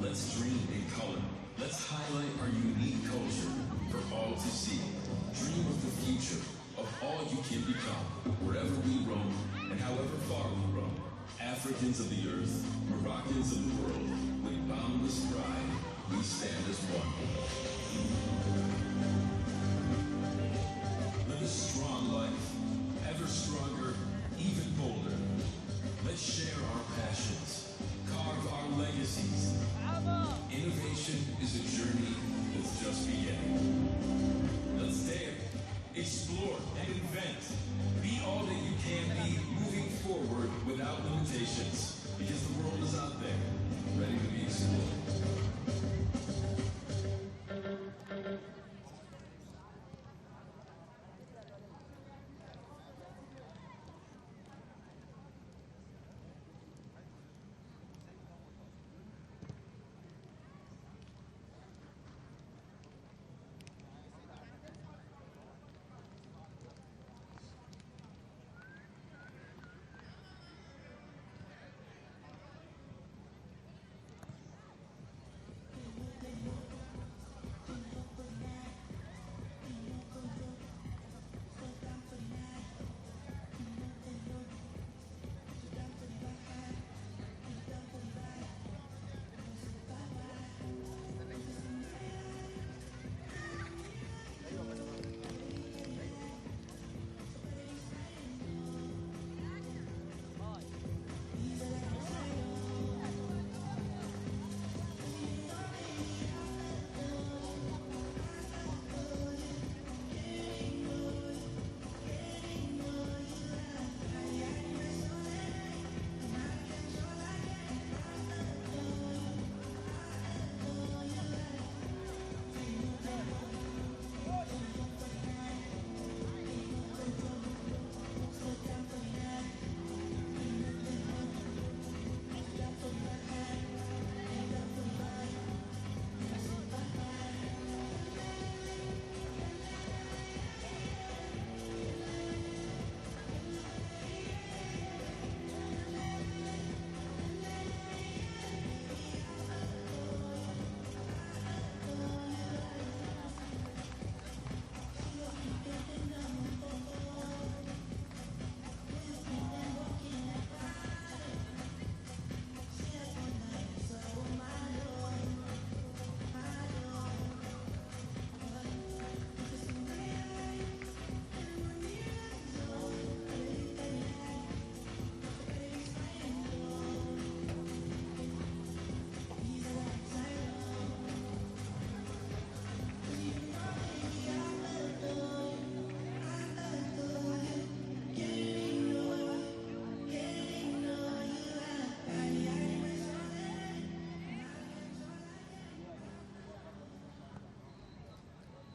Let's dream in color. Let's highlight our unique culture for all to see. Dream of the future, of all you can become, wherever we roam and however far we roam. Africans of the earth, Moroccans of the world, with boundless pride, we stand as one. Live a strong life, ever stronger, even bolder. Let's share our passions, carve our legacies. Innovation is a journey that's just beginning. Let's dare, explore, and invent. Be all that you can be, moving forward without limitations. Because the world is out there, ready to be explored.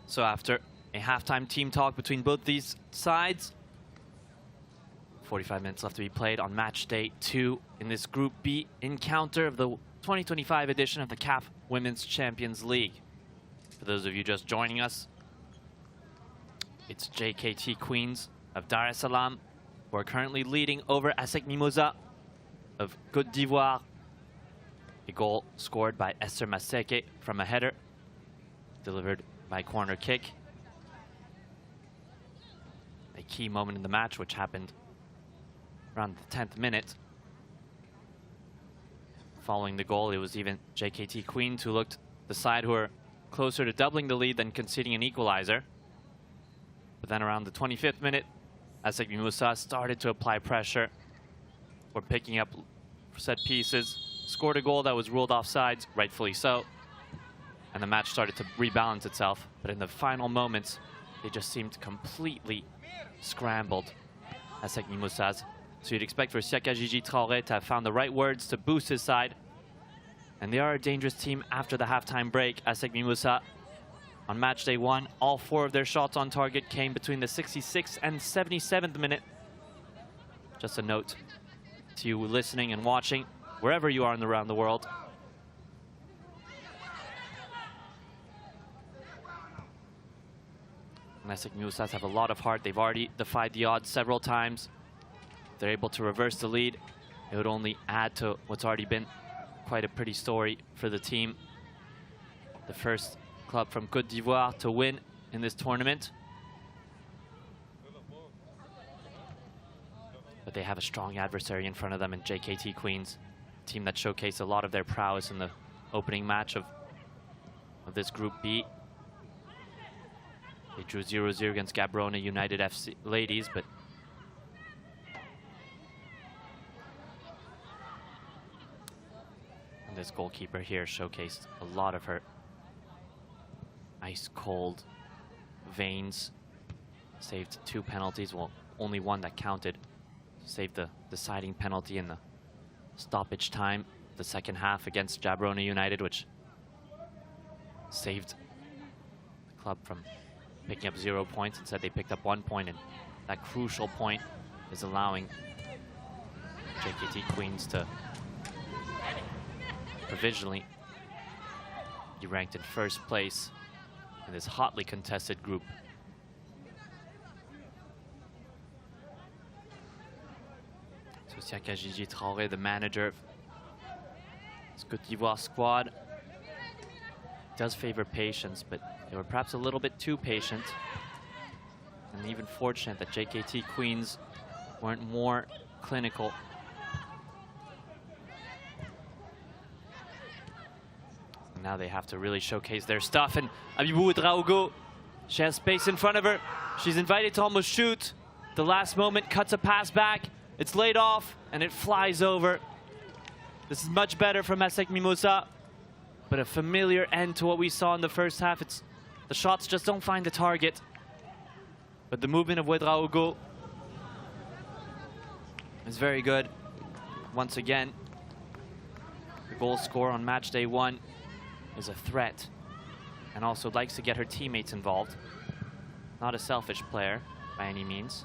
So after a halftime team talk between both these sides, 45 minutes left to be played on match day 2 in this Group B encounter of the 2025 edition of the CAF Women's Champions League. For those of you just joining us, it's JKT Queens of Dar es Salaam who are currently leading over ASEC Mimosas of Côte d'Ivoire. A goal scored by Esther Maseke from a header, delivered by corner kick. A key moment in the match, which happened around the 10th minute. Following the goal, it was even JKT Queens who looked the side who were closer to doubling the lead than conceding an equalizer. But then around the 25th minute, ASEC Mimosas started to apply pressure, were picking up set pieces, scored a goal that was ruled offsides, rightfully so. And the match started to rebalance itself. But in the final moments, they just seemed completely scrambled, ASEC Mimosas. So you'd expect for Siaka Gigi Traoré to have found the right words to boost his side And they are a dangerous team after the halftime break. ASEC Mimosas on match day 1, all 4 of their shots on target came between the 66th and 77th minute. Just a note to you listening and watching, wherever you are around the world. And ASEC Mimosas have a lot of heart. They've already defied the odds several times. If they're able to reverse the lead, it would only add to what's already been quite a pretty story for the team. The first club from Côte d'Ivoire to win in this tournament. But they have a strong adversary in front of them in JKT Queens, a team that showcased a lot of their prowess in the opening match of this Group B. They drew 0-0 against Gaborone United FC Ladies, but this goalkeeper here showcased a lot of her ice-cold veins. Saved 2 penalties, well, only one that counted. Saved the deciding penalty in the stoppage time, the second half against Gaborone United, which saved the club from picking up 0 points. Instead, they picked up 1 point, and that crucial point is allowing JKT Queens to provisionally be ranked in first place in this hotly contested group. Souciaka Gigi Traoré, the manager of this Côte d'Ivoire squad, does favor patience, but they were perhaps a little bit too patient, and even fortunate that JKT Queens weren't more clinical. Now they have to really showcase their stuff. And Abibou Ouedraogo, she has space in front of her. She's invited to almost shoot. The last moment cuts a pass back. It's laid off and it flies over. This is much better from ASEC Mimosas, but a familiar end to what we saw in the first half. The shots just don't find the target. But the movement of Ouedraogo is very good. Once again, the goal scorer on match day 1 is a threat and also likes to get her teammates involved. Not a selfish player by any means.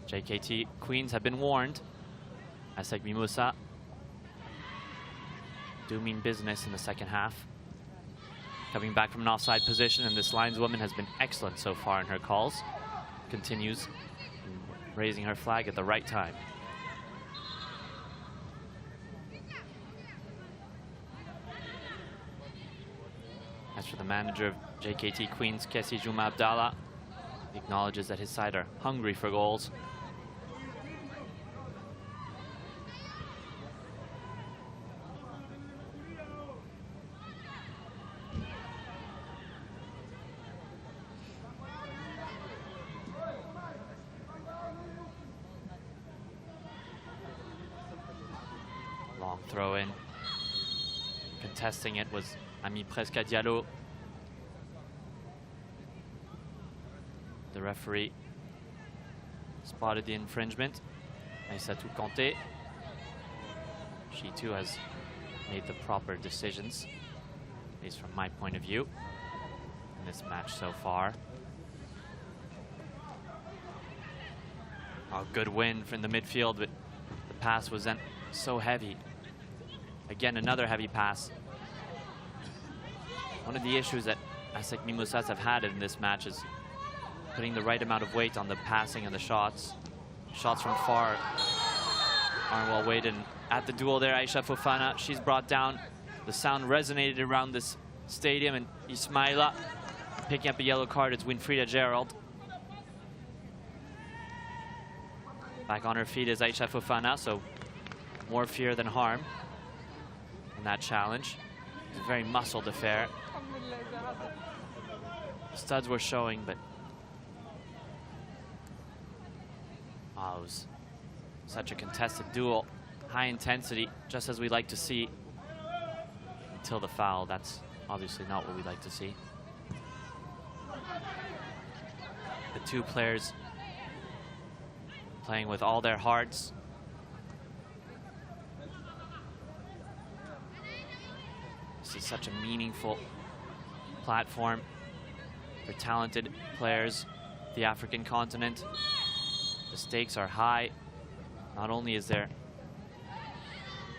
JKT Queens have been warned. ASEC Mimosas do mean business in the second half. Coming back from an offside position, and this lineswoman has been excellent so far in her calls. Continues raising her flag at the right time. As for the manager of JKT Queens, Kessie Juma Abdallah, he acknowledges that his side are hungry for goals. Long throw in. Contesting it was Ami Preska Diallo. The referee spotted the infringement. Aïssatou Kanté. She too has made the proper decisions, at least from my point of view, in this match so far. A good win from the midfield, but the pass was then so heavy. Again, another heavy pass. One of the issues that ASEC Mimosas have had in this match is putting the right amount of weight on the passing and the shots. Shots from far aren't well weighted. And at the duel there, Aisha Fofana, she's brought down. The sound resonated around this stadium, and Ismaila picking up a yellow card. It's Winfrida Gerald. Back on her feet is Aisha Fofana, so more fear than harm in that challenge. It's a very muscled affair. The studs were showing, but wow, it was such a contested duel. High intensity, just as we like to see, until the foul. That's obviously not what we like to see. The two players playing with all their hearts. This is such a meaningful platform for talented players, the African continent. The stakes are high. Not only is there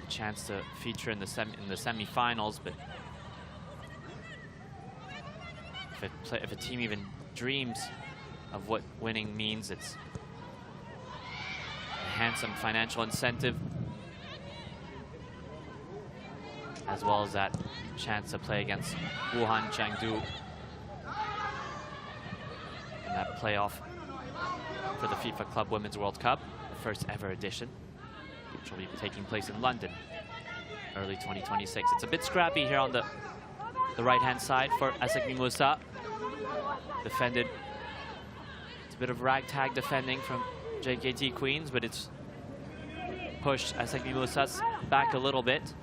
a chance to feature in the semifinals, but if a team even dreams of what winning means, it's a handsome financial incentive, as well as that chance to play against Wuhan Chengdu in that playoff for the FIFA Club Women's World Cup, the first ever edition, which will be taking place in London early 2026. It's a bit scrappy here on the right-hand side for ASEC Mimosas. Defended. It's a bit of ragtag defending from JKT Queens, but it's pushed ASEC Mimosas back a little bit.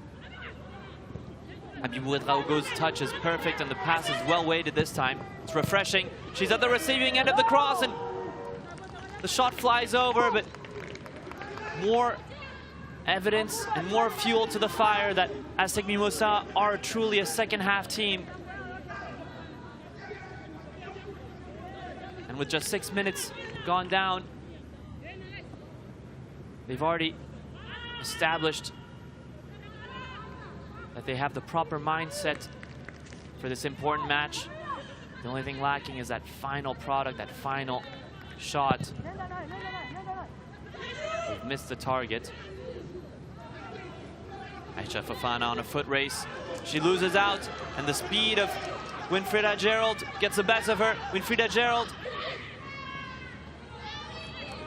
Ouedraogo's touch is perfect, and the pass is well weighted this time. It's refreshing. She's at the receiving end of the cross, and the shot flies over, but more evidence and more fuel to the fire that ASEC Mimosas are truly a second-half team. And with just 6 minutes gone down, they've already established that they have the proper mindset for this important match. The only thing lacking is that final product, that final shot. They've missed the target. Aisha Fofana on a foot race. She loses out, and the speed of Winfrida Gerald gets the best of her. Winfrida Gerald.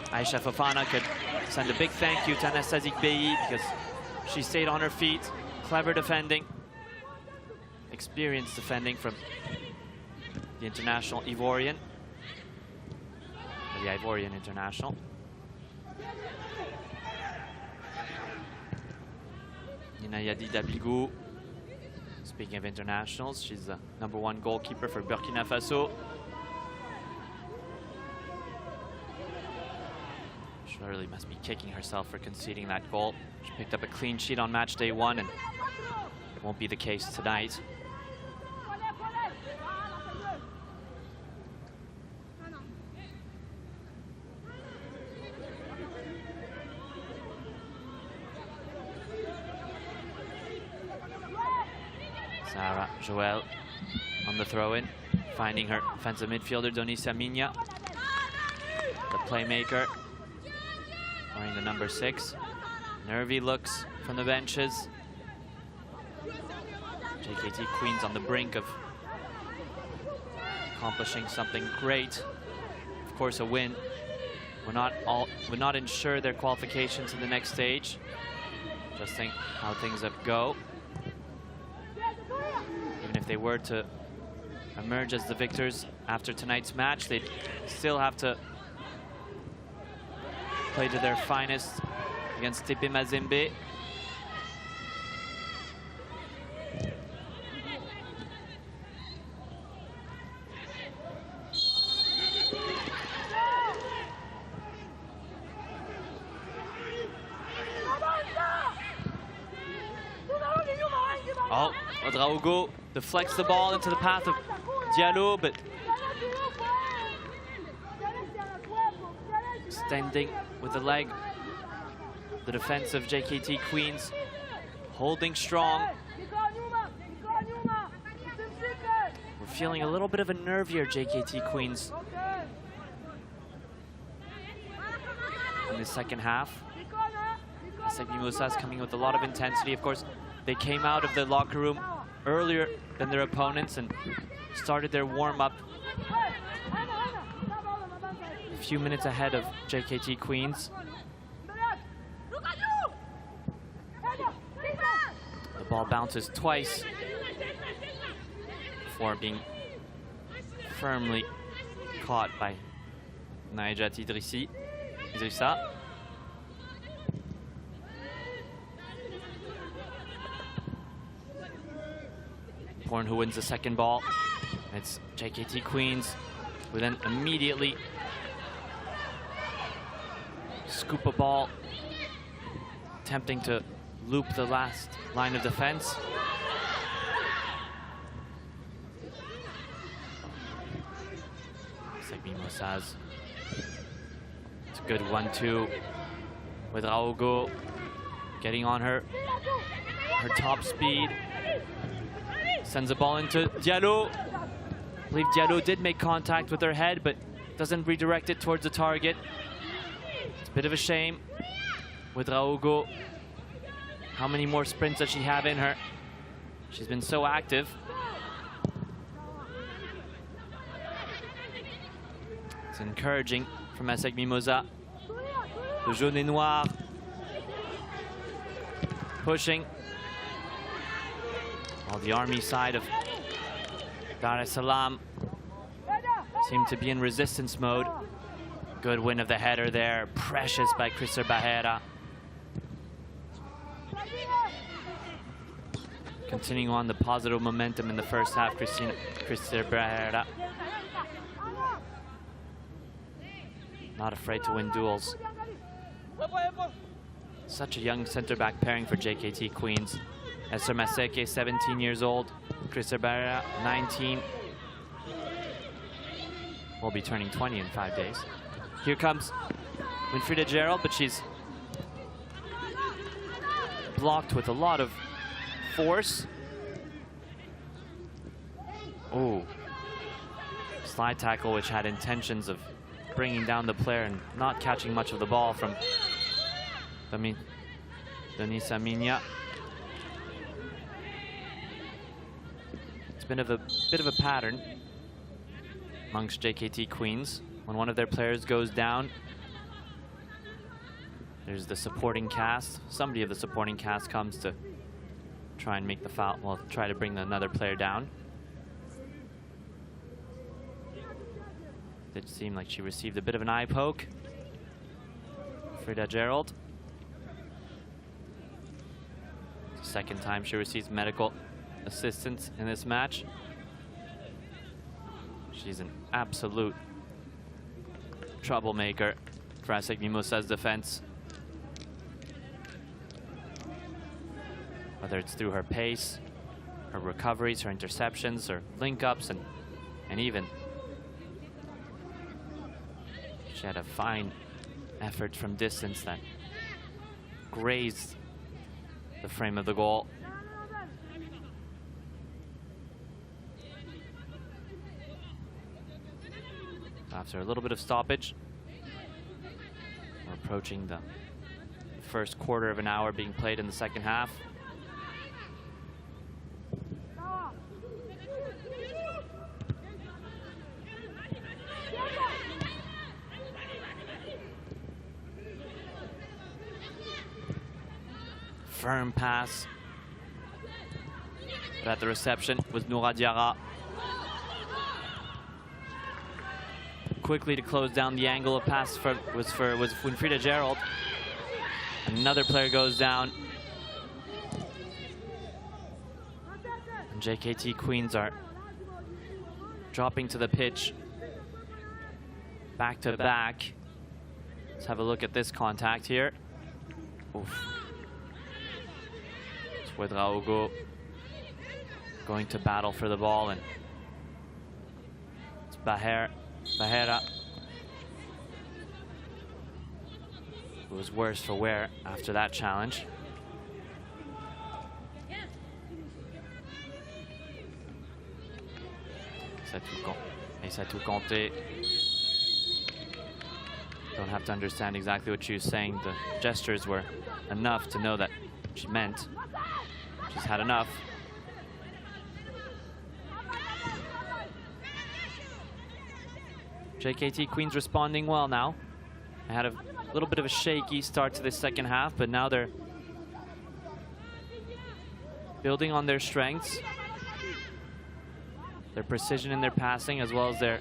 Aisha Fofana could send a big thank you to Anastasie Beyi because she stayed on her feet. Clever defending. Experienced defending from the international Ivorian. The Ivorian international. Nina Yadi Dabigou. Speaking of internationals, she's the #1 goalkeeper for Burkina Faso. Surely must be kicking herself for conceding that goal. She picked up a clean sheet on match day 1, and it won't be the case tonight. Sarah Joel on the throw-in, finding her offensive midfielder Donissa Minya, the playmaker, wearing the #6. Nervy looks from the benches. JKT Queens on the brink of accomplishing something great. Of course, a win would not ensure their qualification to the next stage. Just think how things have go. Even if they were to emerge as the victors after tonight's match, they'd still have to play to their finest against TP Mazembe. Oh, Ouedraogo deflects the ball into the path of Diallo, but extending with the leg. The defense of JKT Queens holding strong. We're feeling a little bit of a nervier JKT Queens in the second half. ASEC Mimosas coming with a lot of intensity. Of course, they came out of the locker room earlier than their opponents and started their warm-up a few minutes ahead of JKT Queens. The ball bounces twice before being firmly caught by Naijat Idrissa. Porn who wins the second ball. It's JKT Queens who then immediately scoop a ball, attempting to loop the last line of defense. ASEC Mimosas. It's a good 1-2 with Raogo getting on her top speed. Sends the ball into Diallo. I believe Diallo did make contact with her head, but doesn't redirect it towards the target. It's a bit of a shame with Raogo. How many more sprints does she have in her? She's been so active. It's encouraging from ASEC Mimosas. Le jaune et noir pushing. While the army side of Dar es Salaam seem to be in resistance mode. Good win of the header there. Precious by Crister Barrera. Continuing on the positive momentum in the first half, Crister Barrera. Not afraid to win duels. Such a young center-back pairing for JKT Queens. Esther Maseke, 17 years old. Crister Barrera, 19. Will be turning 20 in 5 days. Here comes Winfrieda Gerald, but she's blocked with a lot of force. Oh, slide tackle, which had intentions of bringing down the player and not catching much of the ball from Denisa Minya. It's been a bit of a pattern amongst JKT Queens. When one of their players goes down, there's the supporting cast. Somebody of the supporting cast comes to try and make the foul, well, try to bring another player down. It seemed like she received a bit of an eye poke. Frida Gerald. Second time she receives medical assistance in this match. She's an absolute troublemaker for ASEC Mimosas' defense. Whether it's through her pace, her recoveries, her interceptions, her link-ups, and even she had a fine effort from distance that grazed the frame of the goal. After a little bit of stoppage, we're approaching the first quarter of an hour being played in the second half. Firm pass. But at the reception was Noura Diarra. Quickly to close down the angle of pass was Winfrieda Gerald. Another player goes down. And JKT Queens are dropping to the pitch back to back. Let's have a look at this contact here. Oof. It's with Raogo going to battle for the ball, and it's Barrera, who was worse for wear after that challenge. Aissatou Conté. Don't have to understand exactly what she was saying. The gestures were enough to know that she meant she's had enough. JKT Queens responding well now. They had a little bit of a shaky start to the second half, but now they're building on their strengths, their precision in their passing, as well as their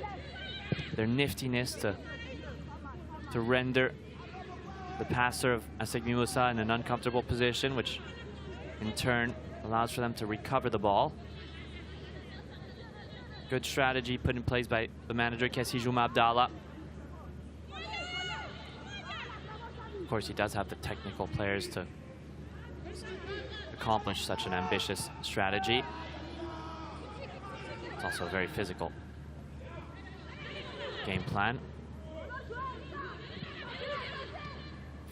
niftiness to render the passer of ASEC Mimosas in an uncomfortable position, which in turn allows for them to recover the ball. Good strategy put in place by the manager, Kessie Jouma Abdallah. course, he does have the technical players to accomplish such an ambitious strategy. It's also a very physical game plan.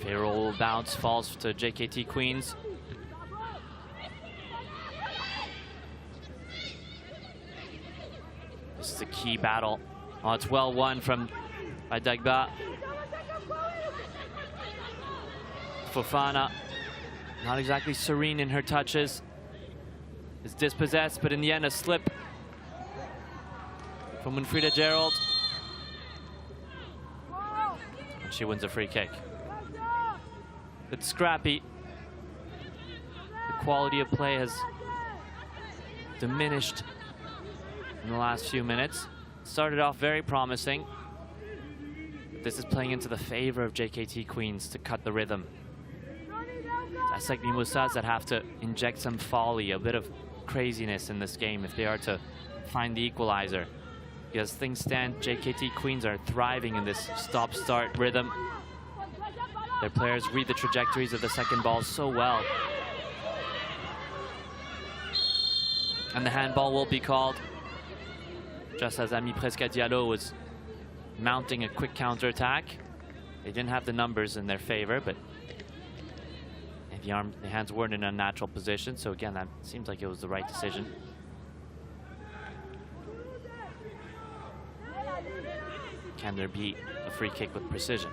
Favorable bounce falls to JKT Queens. This is a key battle. Oh, it's well won by Dagba. Fofana, not exactly serene in her touches. Is dispossessed, but in the end a slip from Winfrida Gerald. And she wins a free kick. It's Scrappy. The quality of play has diminished in the last few minutes. Started off very promising. But this is playing into the favor of JKT Queens to cut the rhythm. ASEC Mimosas that have to inject some folly, a bit of craziness in this game if they are to find the equalizer. Because things stand, JKT Queens are thriving in this stop-start rhythm. Their players read the trajectories of the second balls so well. And the handball will be called, just as Ami Presca Diallo was mounting a quick counterattack. They didn't have the numbers in their favor, but the hands weren't in a natural position. So again, that seems like it was the right decision. Can there be a free kick with precision?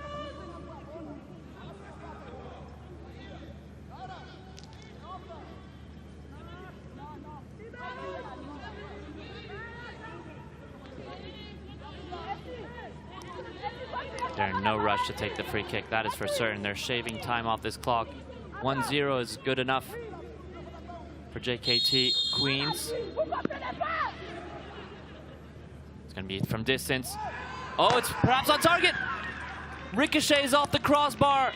They're in no rush to take the free kick, that is for certain. They're shaving time off this clock. 1-0 is good enough for JKT Queens. It's going to be from distance. Oh, it's perhaps on target. Ricochets off the crossbar.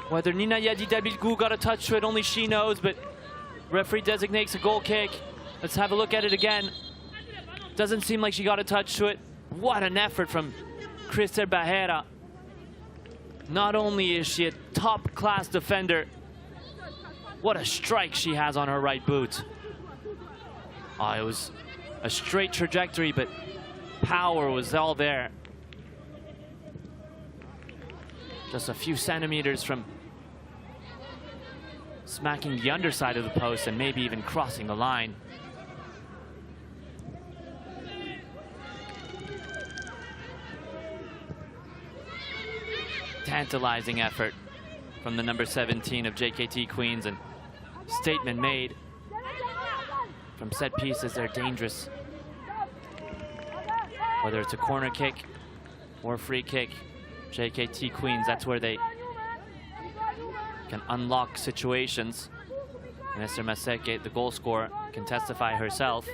Whether Nina Yadidabilgou got a touch to it, only she knows, but referee designates a goal kick. Let's have a look at it again. Doesn't seem like she got a touch to it. What an effort from Cristel Barrera. Not only is she a top-class defender, what a strike she has on her right boot. Oh, it was a straight trajectory, but power was all there. Just a few centimeters from smacking the underside of the post and maybe even crossing the line. Tantalizing effort from the number 17 of JKT Queens, and statement made. From set pieces, they're dangerous. Whether it's a corner kick or a free kick, JKT Queens, that's where they can unlock situations. And Esther Maseke, the goal scorer, can testify herself.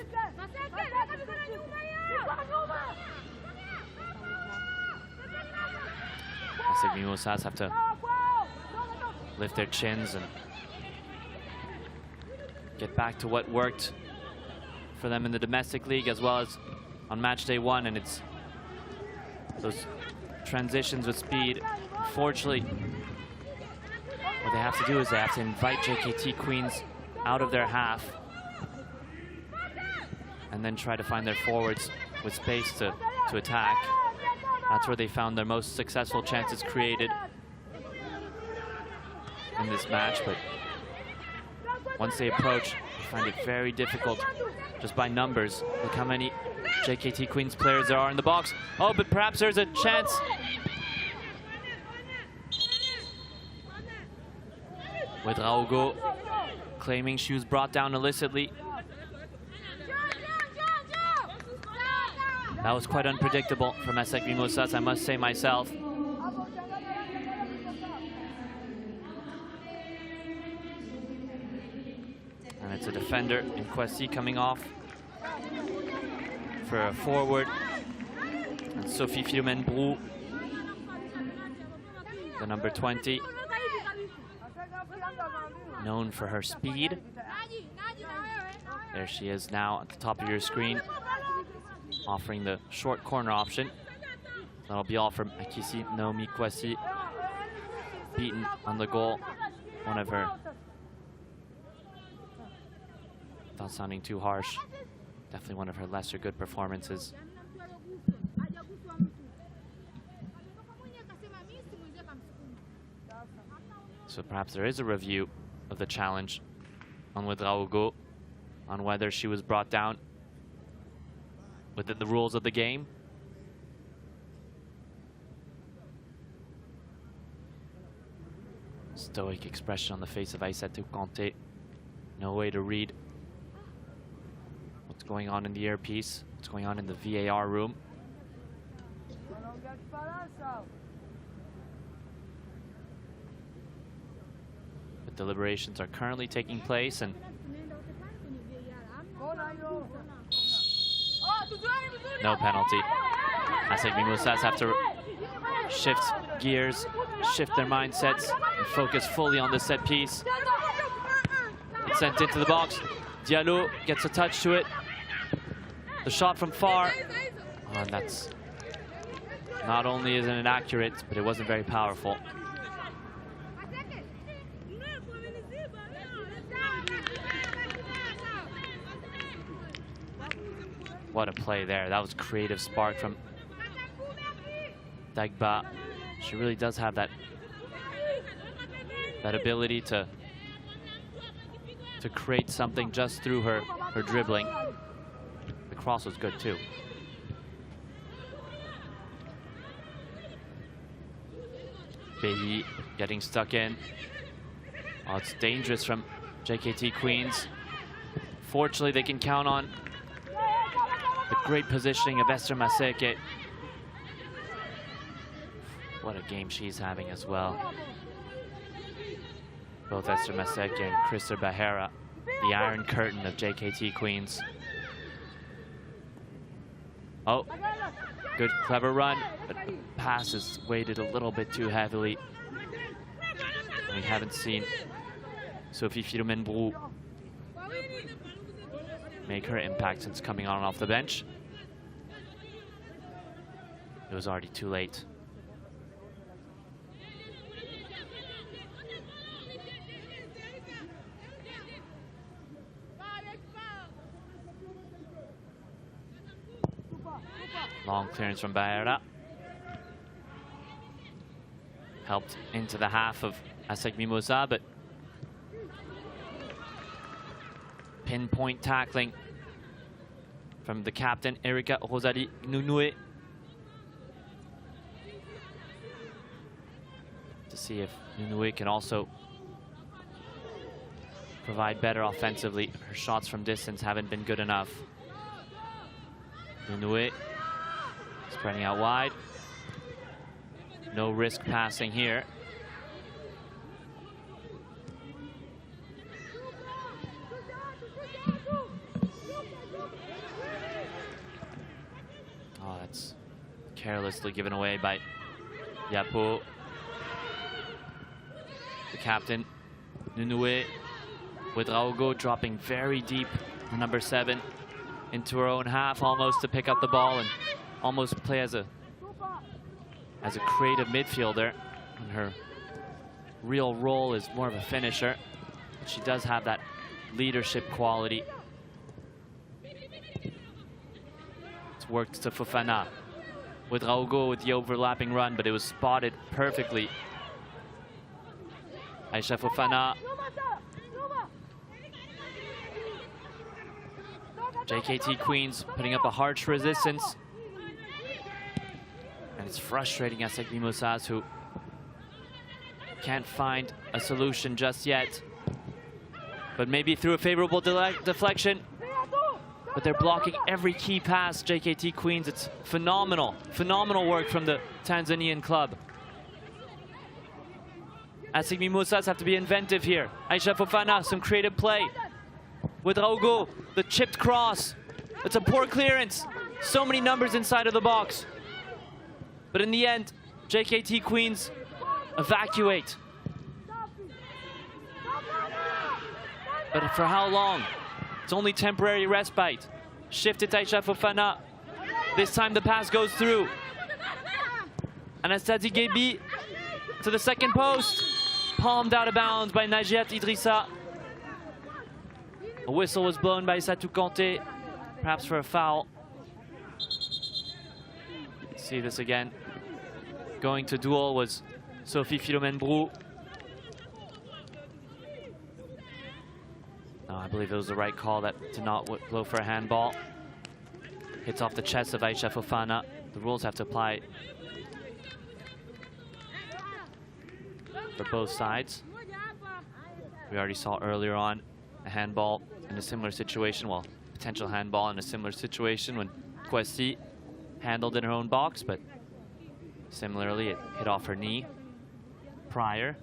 ASEC Mimosas have to lift their chins and get back to what worked for them in the domestic league as well as on match day one, and it's those transitions with speed. Unfortunately, what they have to do is they have to invite JKT Queens out of their half and then try to find their forwards with space to attack. That's where they found their most successful chances created in this match, but once they approach, they find it very difficult just by numbers. Look how many JKT Queens players there are in the box. Oh, but perhaps there's a chance. With Raogo claiming she was brought down illicitly. That was quite unpredictable from ASEC Mimosas, I must say myself. And it's a defender in Kwasi coming off for a forward. And Sophie Philomène-Brou, the number 20, known for her speed. There she is now at the top of your screen, offering the short corner option. That'll be all from Akisi Naomi Kwasi. Beaten on the goal. One of her, without sounding too harsh, definitely one of her lesser good performances. So perhaps there is a review of the challenge on Ouedraogo, on whether she was brought down within the rules of the game. Stoic expression on the face of Aïssatou Kanté. No way to read what's going on in the earpiece, what's going on in the VAR room. The deliberations are currently taking place, and no penalty. ASEC Mimosas have to shift gears, shift their mindsets, and focus fully on the set piece. It's sent into the box. Diallo gets a touch to it. The shot from far. Oh, and that's not only isn't it accurate, but it wasn't very powerful. What a play there. That was creative spark from Dagba. She really does have that ability to create something just through her dribbling. The cross was good too. Bailly getting stuck in. Oh, it's dangerous from JKT Queens. Fortunately, they can count on the great positioning of Esther Maseke. What a game she's having as well. Both Esther Maseke and Krista Bahera, the Iron Curtain of JKT Queens. Oh, good clever run, but pass is weighted a little bit too heavily. We haven't seen Sophie Philomène-Brou make her impact since coming on and off the bench. It was already too late. Long clearance from Bahera. Helped into the half of ASEC Mimosas, but pinpoint tackling from the captain, Erika Rosalie Gnounoué. To see if Gnounoué can also provide better offensively. Her shots from distance haven't been good enough. Gnounoué spreading out wide. No risk passing here. Oh, that's carelessly given away by Yapo. The captain, Gnounoué, with Ouedraogo dropping very deep, number 7, into her own half almost to pick up the ball and almost play as a creative midfielder. And her real role is more of a finisher. She does have that leadership quality. It's worked to Fofana with Ouedraogo with the overlapping run, but it was spotted perfectly. Aisha Fofana. JKT Queens putting up a harsh resistance. And it's frustrating ASEC Mimosas, who can't find a solution just yet. But maybe through a favorable deflection. But they're blocking every key pass, JKT Queens. It's phenomenal, phenomenal work from the Tanzanian club. ASEC Mimosas have to be inventive here. Aisha Fofana, some creative play. With Ouedraogo, the chipped cross. It's a poor clearance. So many numbers inside of the box. But in the end, JKT Queens evacuate. But for how long? It's only temporary respite. Shifted to Aisha Fofana. This time the pass goes through. Anastasie Gebi to the second post. Palmed out of bounds by Nagiat Idrissa. A whistle was blown by Satou Kanté, perhaps for a foul. See this again. Going to duel was Sophie Philomène Brou. No, I believe it was the right call that did not blow for a handball. Hits off the chest of Aisha Fofana. The rules have to apply for both sides. We already saw earlier on a handball in a similar situation, well, potential handball in a similar situation when Kwesi handled in her own box, but similarly it hit off her knee prior.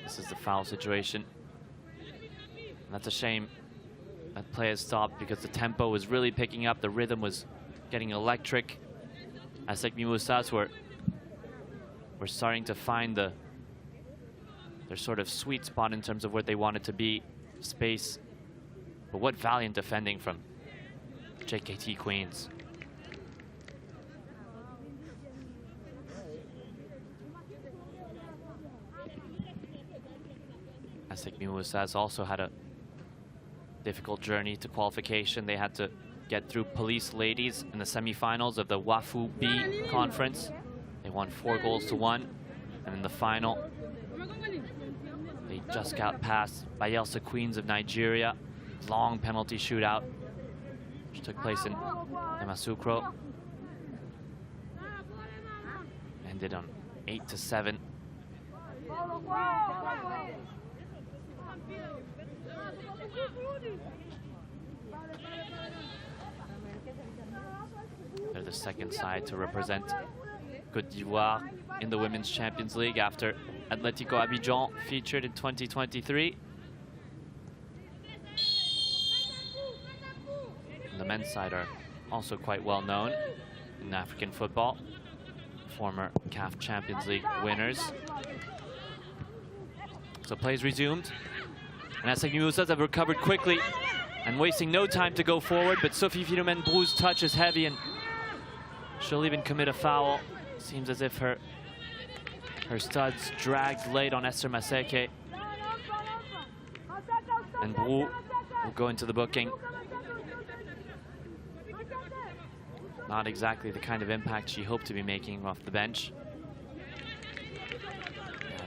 This is the foul situation. And that's a shame that play has stopped because the tempo was really picking up, the rhythm was getting electric. ASEC Mimosas were starting to find their sort of sweet spot in terms of where they wanted to be, space. But what valiant defending from JKT Queens. ASEC Mimosas also had a difficult journey to qualification. They had to get through Police Ladies in the semifinals of the WAFU B conference. They won 4-1, and in the final, they just got past Bayelsa Queens of Nigeria. Long penalty shootout, which took place in Yamoussoukro. Ended on 8-7. They're the second side to represent Côte d'Ivoire in the Women's Champions League after Atletico Abidjan featured in 2023. And the men's side are also quite well known in African football. Former CAF Champions League winners. So plays resumed. And ASEC Mimosas have recovered quickly and wasting no time to go forward, but Sophie Philomène Brou's touch is heavy and she'll even commit a foul. Seems as if her studs dragged late on Esther Maseke. And Brou will go into the booking. Not exactly the kind of impact she hoped to be making off the bench.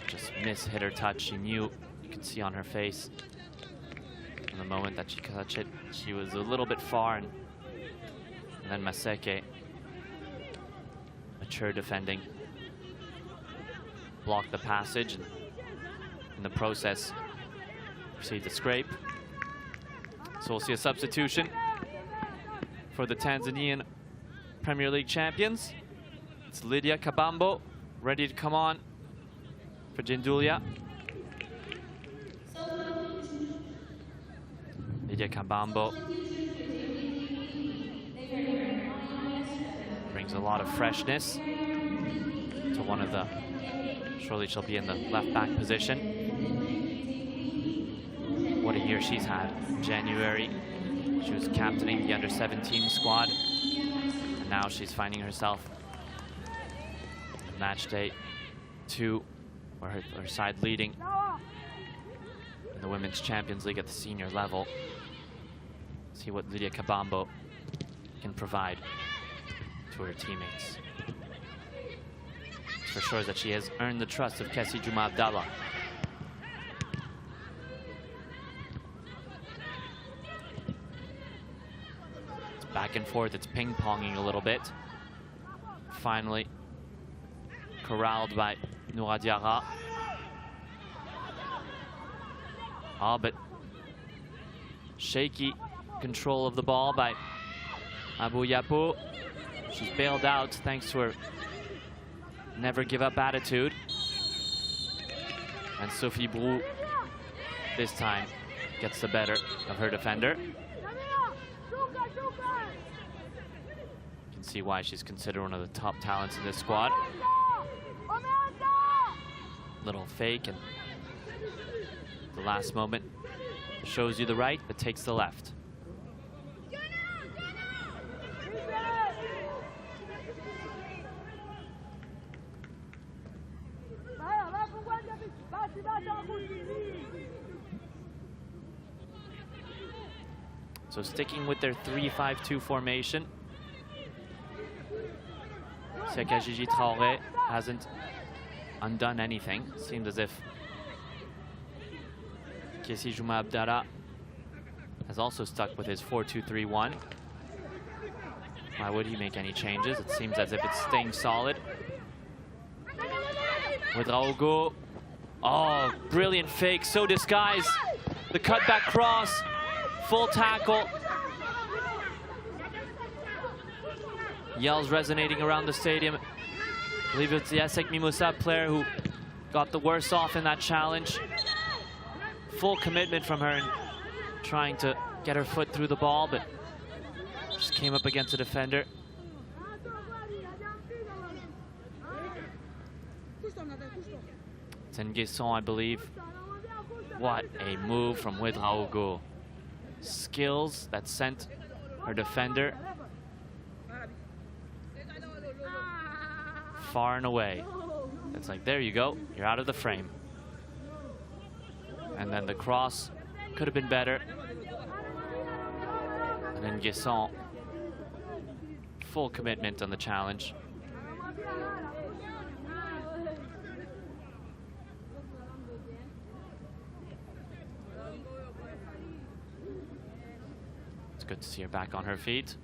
Just hit her touch. She knew, you could see on her face in the moment that she touched it, she was a little bit far, and then Maseke, mature defending, blocked the passage, and in the process received a scrape. So we'll see a substitution for the Tanzanian Premier League champions. It's Lydia Kabambo ready to come on for Jindulia. Lydia Kabambo brings a lot of freshness to one of the, surely she'll be in the left back position. What a year she's had. In January, she was captaining the under-17 squad, and now she's finding herself at match day 2, where her side leading in the Women's Champions League at the senior level. See what Lydia Kabambo can provide to her teammates. It's for sure that she has earned the trust of Kessie Juma Abdallah. It's back and forth, it's ping-ponging a little bit. Finally corralled by Noura Diarra. But shaky control of the ball by Abu Yapo. She's bailed out thanks to her never give up attitude. And Sophie Brou this time gets the better of her defender. You can see why she's considered one of the top talents in this squad. Little fake, and the last moment shows you the right but takes the left. So sticking with their 3-5-2 formation. Gigi Traoré hasn't undone anything. Seems as if Kessie Juma Abdallah has also stuck with his 4-2-3-1. Why would he make any changes? It seems as if it's staying solid. With Raogo. Oh, brilliant fake, so disguised. The cutback cross, full tackle. Yells resonating around the stadium. I believe it's the ASEC Mimosas player who got the worst off in that challenge. Full commitment from her in trying to get her foot through the ball, but just came up against a defender. It's Nguesson, I believe. What a move from Ouedraogo. Skills that sent her defender far and away. It's like, there you go, you're out of the frame. And then the cross could have been better. And then Nguesson, full commitment on the challenge. It's good to see her back on her feet.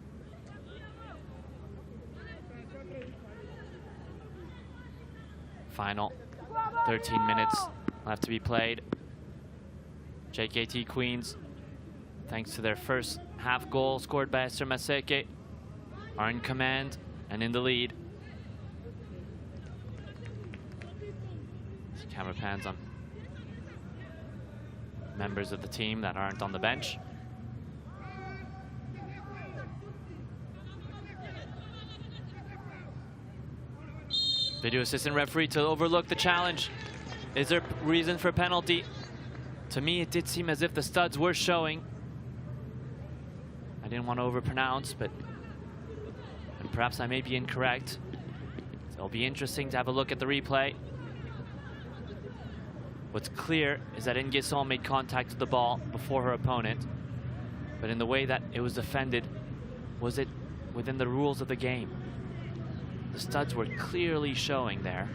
Final 13 minutes left to be played. JKT Queens, thanks to their first half goal scored by Esther Maseke, are in command and in the lead. This camera pans on members of the team that aren't on the bench. Video assistant referee to overlook the challenge. Is there reason for penalty? To me, it did seem as if the studs were showing. I didn't want to overpronounce, but and perhaps I may be incorrect. So it'll be interesting to have a look at the replay. What's clear is that Nguesson made contact with the ball before her opponent, but in the way that it was defended, was it within the rules of the game? The studs were clearly showing there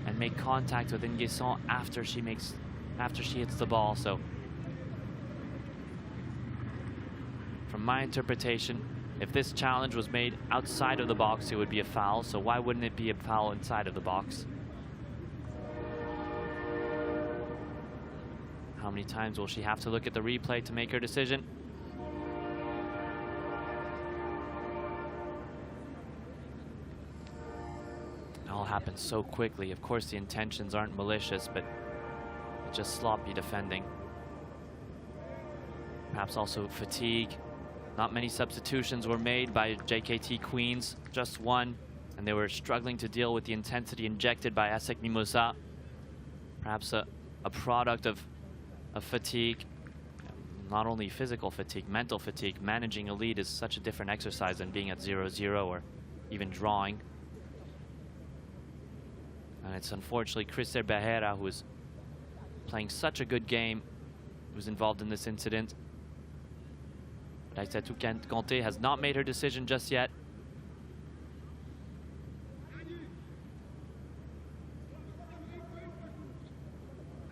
and make contact with Nguesson after she hits the ball. So from my interpretation, if this challenge was made outside of the box, it would be a foul. So why wouldn't it be a foul inside of the box? How many times will she have to look at the replay to make her decision? It all happens so quickly. Of course, the intentions aren't malicious, but just sloppy defending. Perhaps also fatigue. Not many substitutions were made by JKT Queens, just one, and they were struggling to deal with the intensity injected by ASEC Mimosas. Perhaps a product of fatigue, not only physical fatigue, mental fatigue. Managing a lead is such a different exercise than being at 0-0 or even drawing. And it's unfortunately Christer Behera, who is playing such a good game, who's involved in this incident. But Aïssatou Kanté has not made her decision just yet.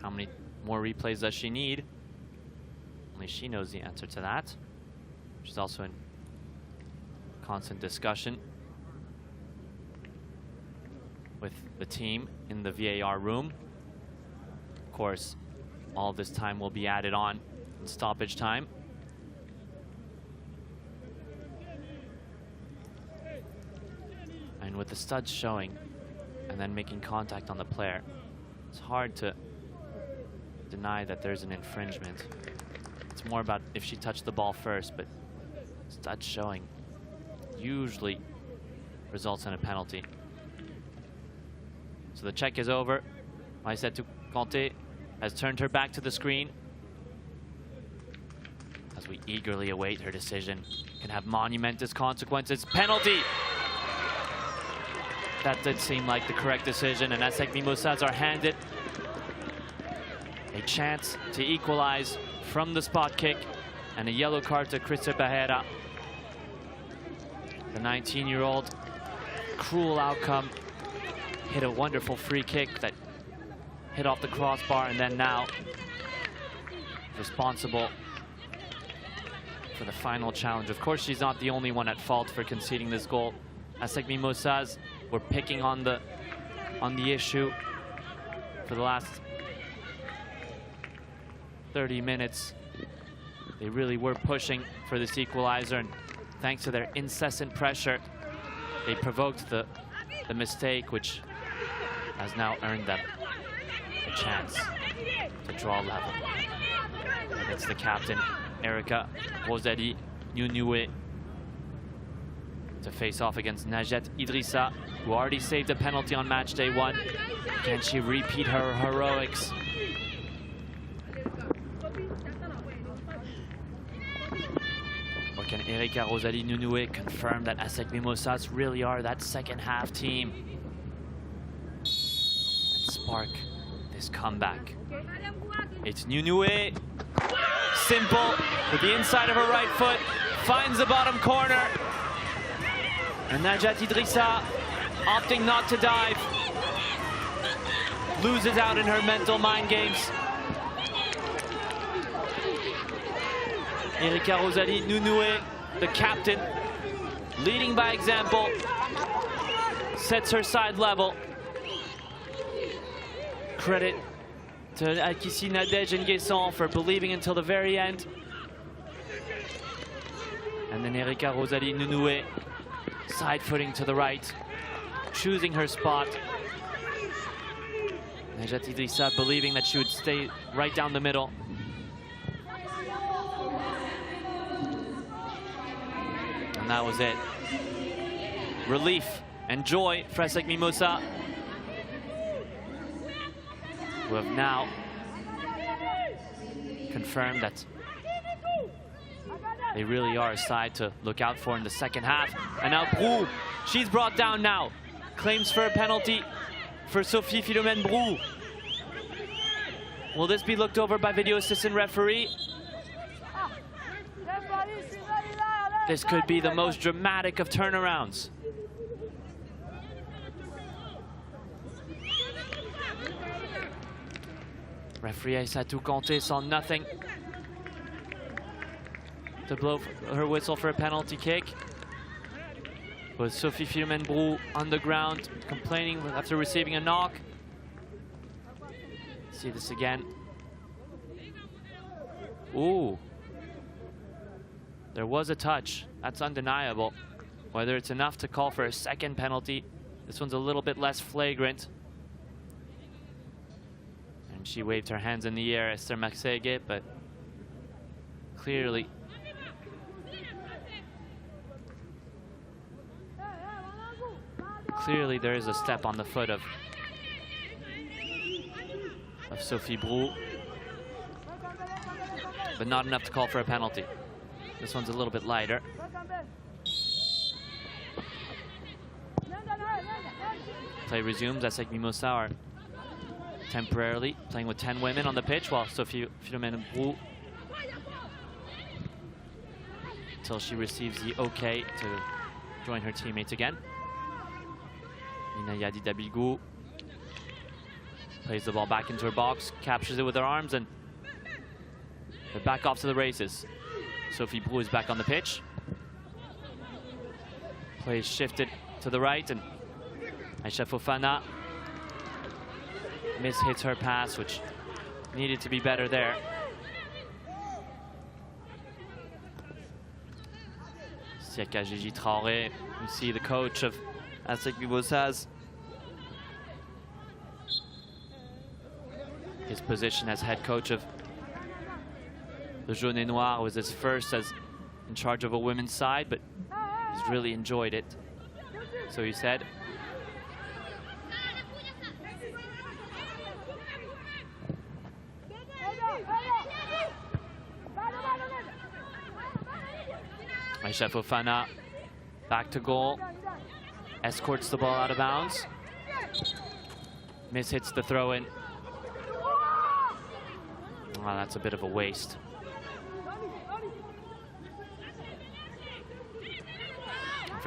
How many more replays does she need? Only she knows the answer to that. She's also in constant discussion with the team in the VAR room. Of course, all this time will be added on in stoppage time. And with the studs showing and then making contact on the player, it's hard to deny that there's an infringement. It's more about if she touched the ball first, but studs showing usually results in a penalty. So the check is over. Aïssatou Kanté has turned her back to the screen as we eagerly await her decision. Can have monumentous consequences. Penalty! That did seem like the correct decision, and ASEC Mimosas are handed a chance to equalize from the spot kick And a yellow card to Crystal Barrera. The 19-year-old, cruel outcome. Hit a wonderful free kick that hit off the crossbar, and then now responsible for the final challenge. Of course, she's not the only one at fault for conceding this goal. ASEC Mimosas were picking on the issue for the last 30 minutes. They really were pushing for this equalizer, and thanks to their incessant pressure, they provoked the mistake, which has now earned them a chance to draw level. And it's the captain, Erika Rosalie Nunue, to face off against Najet Idrissa, who already saved a penalty on match day 1. Can she repeat her heroics? Or can Erika Rosalie Nunue confirm that ASEC Mimosas really are that second half team and spark this comeback? It's Nunue. Simple, with the inside of her right foot, finds the bottom corner. And Najet Idrissa, opting not to dive, loses out in her mental mind games. Erika Rosalie Nunue, the captain, leading by example, sets her side level. Credit to Akissi Nadej Nguesson for believing until the very end. And then Erika Rosalie Nunue, side footing to the right, choosing her spot. Najet Idrissa believing that she would stay right down the middle. And that was it. Relief and joy for ASEC Mimosas, who have now confirmed that they really are a side to look out for in the second half. And now Brou, she's brought down now. Claims for a penalty for Sophie Philomène Brou. Will this be looked over by video assistant referee? This could be the most dramatic of turnarounds. Referee Aissatou Conté saw nothing to blow her whistle for a penalty kick. With Sophie Philomène Brou on the ground, complaining after receiving a knock. See this again. Ooh. There was a touch, that's undeniable. Whether it's enough to call for a second penalty, this one's a little bit less flagrant. And she waved her hands in the air, Esther Maxege, but clearly there is a step on the foot of Sophie Brou, but not enough to call for a penalty. This one's a little bit lighter. Play resumes. ASEC Mimosas are temporarily playing with 10 women on the pitch, while Sophie Philomène Brou, until she receives the okay to join her teammates again. Nina Yadi Dabilgou plays the ball back into her box, captures it with her arms, and they're back off to the races. Sophie Brou is back on the pitch. Play shifted to the right, and Aisha Fofana mishits her pass, which needed to be better there. Siaka Gigi Traoré, you see the coach of ASEC Mimosas. His position as head coach of the Jaune et Noir was his first as in charge of a women's side, but he's really enjoyed it. So he said. Aisha Fofana back to goal, escorts the ball out of bounds, mishits the throw-in. Oh, that's a bit of a waste.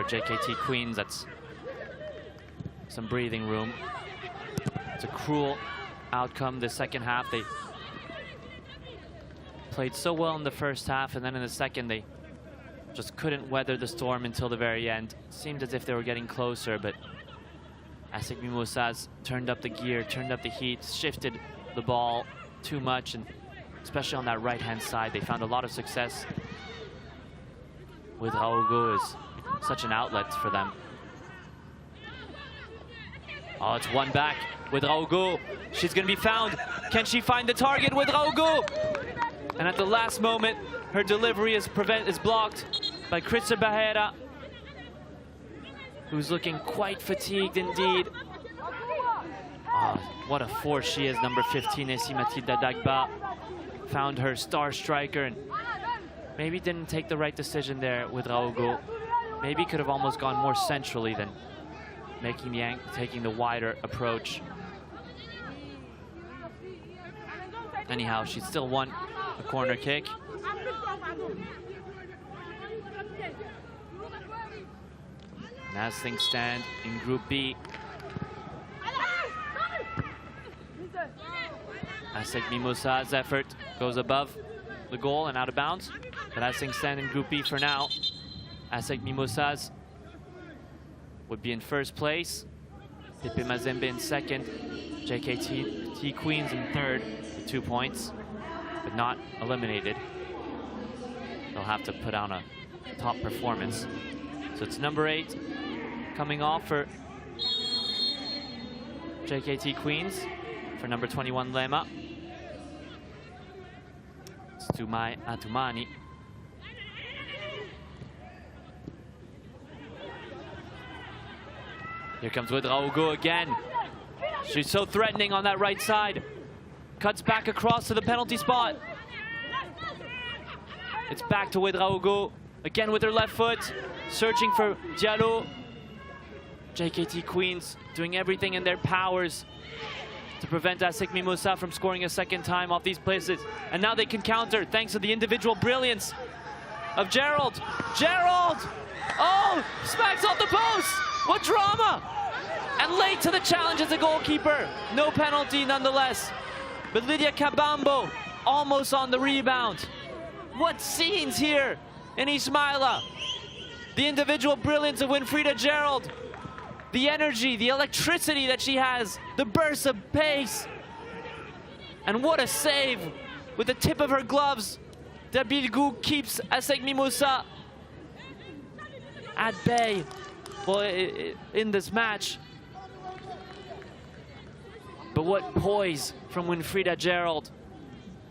for JKT Queens, that's some breathing room. It's a cruel outcome the second half. They played so well in the first half, and then in the second they just couldn't weather the storm until the very end. Seemed as if they were getting closer, but ASEC Mimosas turned up the gear, turned up the heat, shifted the ball too much, and especially on that right-hand side, they found a lot of success with Raogo is such an outlet for them. Oh, it's one back with Raogo. She's going to be found. Can she find the target with Raogo? And at the last moment, her delivery is blocked by Krista Barrera, who's looking quite fatigued indeed. Oh, what a force she is, number 15, Essie Matilda Dagba. Found her star striker and maybe didn't take the right decision there with Raogo. Maybe could have almost gone more centrally than taking the wider approach. Anyhow, she still won a corner kick. And as things stand in Group B, ASEC Mimosas' effort goes above the goal and out of bounds. But as things stand in Group B for now, ASEC Mimosas would be in first place, Pepe Mazembe in second, JKT Queens in third with 2 points, but not eliminated. They'll have to put on a top performance. So it's number 8 coming off for JKT Queens for number 21 Lema. It's Tumai Atumani. Here comes with Raogo again. She's so threatening on that right side. Cuts back across to the penalty spot. It's back to with Raogo. Again with her left foot. Searching for Diallo. JKT Queens doing everything in their powers to prevent ASEC Mimosas from scoring a second time off these places. And now they can counter thanks to the individual brilliance of Gerald. Gerald! Oh! Smacks off the post! What drama! And late to the challenge as a goalkeeper. No penalty nonetheless. But Lydia Kabambo almost on the rebound. What scenes here in Ismaila. The individual brilliance of Winfrida Gerald. The energy, the electricity that she has. The burst of pace. And what a save with the tip of her gloves. Dabilgou keeps ASEC Mimosas at bay. Well, in this match. But what poise from Winfrida Gerald.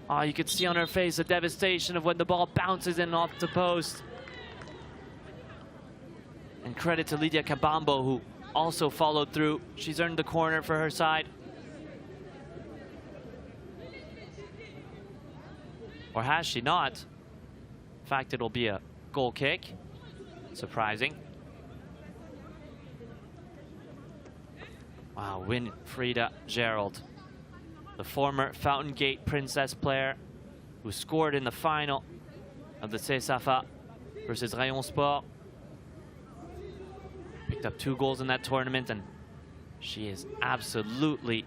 Oh, you could see on her face the devastation of when the ball bounces in off the post. And credit to Lydia Kabambo, who also followed through. She's earned the corner for her side. Or has she not? In fact, it'll be a goal kick. Surprising. Wow, Winfrida Gerald, the former Fountain Gate Princess player who scored in the final of the CESAFA versus Rayon Sport. Picked up 2 goals in that tournament, and she is absolutely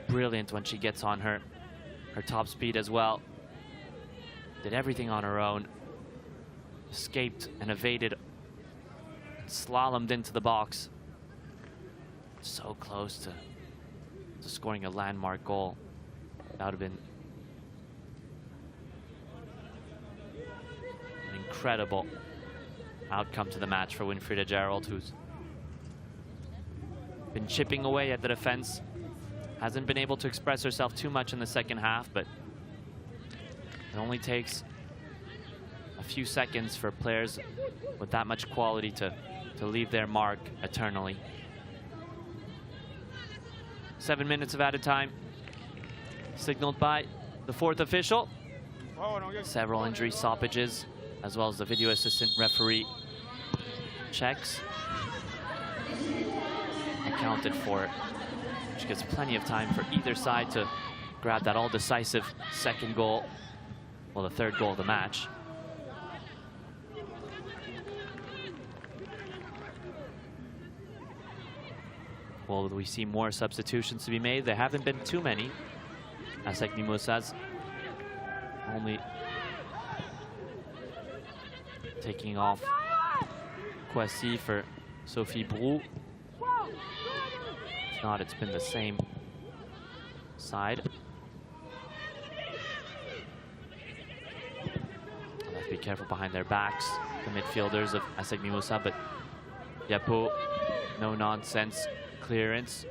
brilliant when she gets on her top speed as well. Did everything on her own. Escaped and evaded. Slalomed into the box. So close to scoring a landmark goal. That would have been an incredible outcome to the match for Winfrida Gerald, who's been chipping away at the defense. Hasn't been able to express herself too much in the second half, but it only takes a few seconds for players with that much quality to leave their mark eternally. 7 minutes of added time, signaled by the 4th official. Several injury stoppages, as well as the video assistant referee checks. Accounted for, which gives plenty of time for either side to grab that all-decisive second goal, well, the 3rd goal of the match. Will we see more substitutions to be made? There haven't been too many. ASEC Mimosas only taking off Kwasi for Sophie Brou. If not, it's been the same side. I'll have to be careful behind their backs, the midfielders of ASEC Mimosas, but Yapo, no nonsense clearance.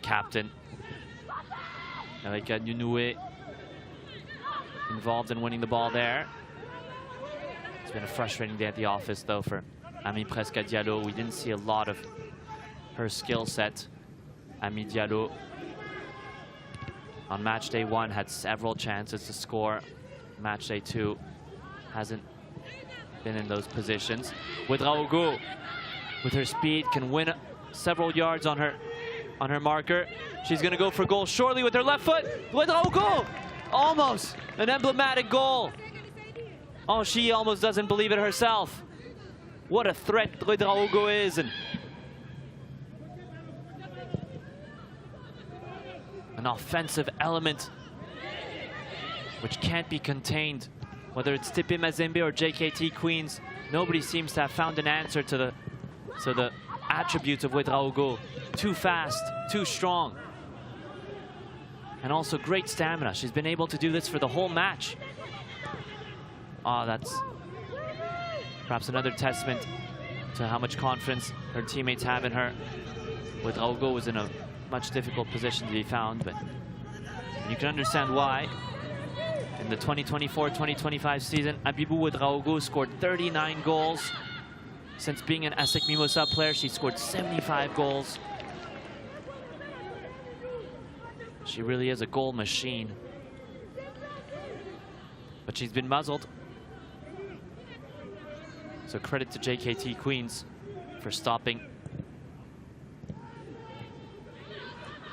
Captain Erika Nunoué involved in winning the ball there. It's been a frustrating day at the office though for Ami Preska Diallo. We didn't see a lot of her skill set. Ami Diallo on match day 1 had several chances to score. Match day 2 hasn't been in those positions. Ouedraogo, with her speed, can win several yards on her marker. She's gonna go for goal shortly with her left foot. Ouedraogo, almost an emblematic goal. Oh, she almost doesn't believe it herself. What a threat Ouedraogo is, and an offensive element which can't be contained. Whether it's Tipe Mazembe or JKT Queens, nobody seems to have found an answer to the attributes of Ouedraogo. Too fast, too strong, and also great stamina. She's been able to do this for the whole match. Oh, that's perhaps another testament to how much confidence her teammates have in her. Ouedraogo was in a much difficult position to be found, but you can understand why. In the 2024-2025 season, Abibou Ouedraogo scored 39 goals. Since being an ASEC Mimosas player, she scored 75 goals. She really is a goal machine. But she's been muzzled. So credit to JKT Queens for stopping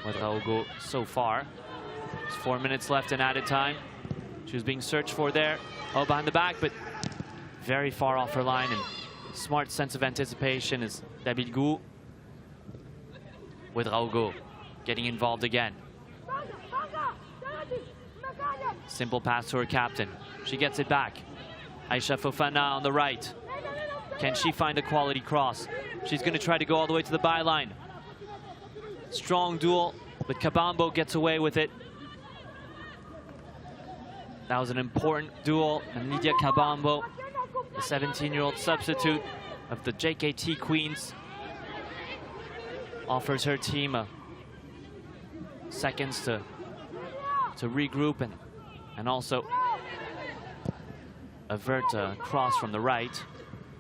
Ouedraogo so far. There's 4 minutes left in added time. She was being searched for there. Oh, behind the back, but very far off her line, and smart sense of anticipation is David Gou. Ouedraogo getting involved again. Simple pass to her captain. She gets it back. Aisha Fofana on the right. Can she find a quality cross? She's going to try to go all the way to the byline. Strong duel, but Kabambo gets away with it. That was an important duel, and Lydia Kabambo, the 17-year-old substitute of the JKT Queens, offers her team seconds to regroup and also avert a cross from the right.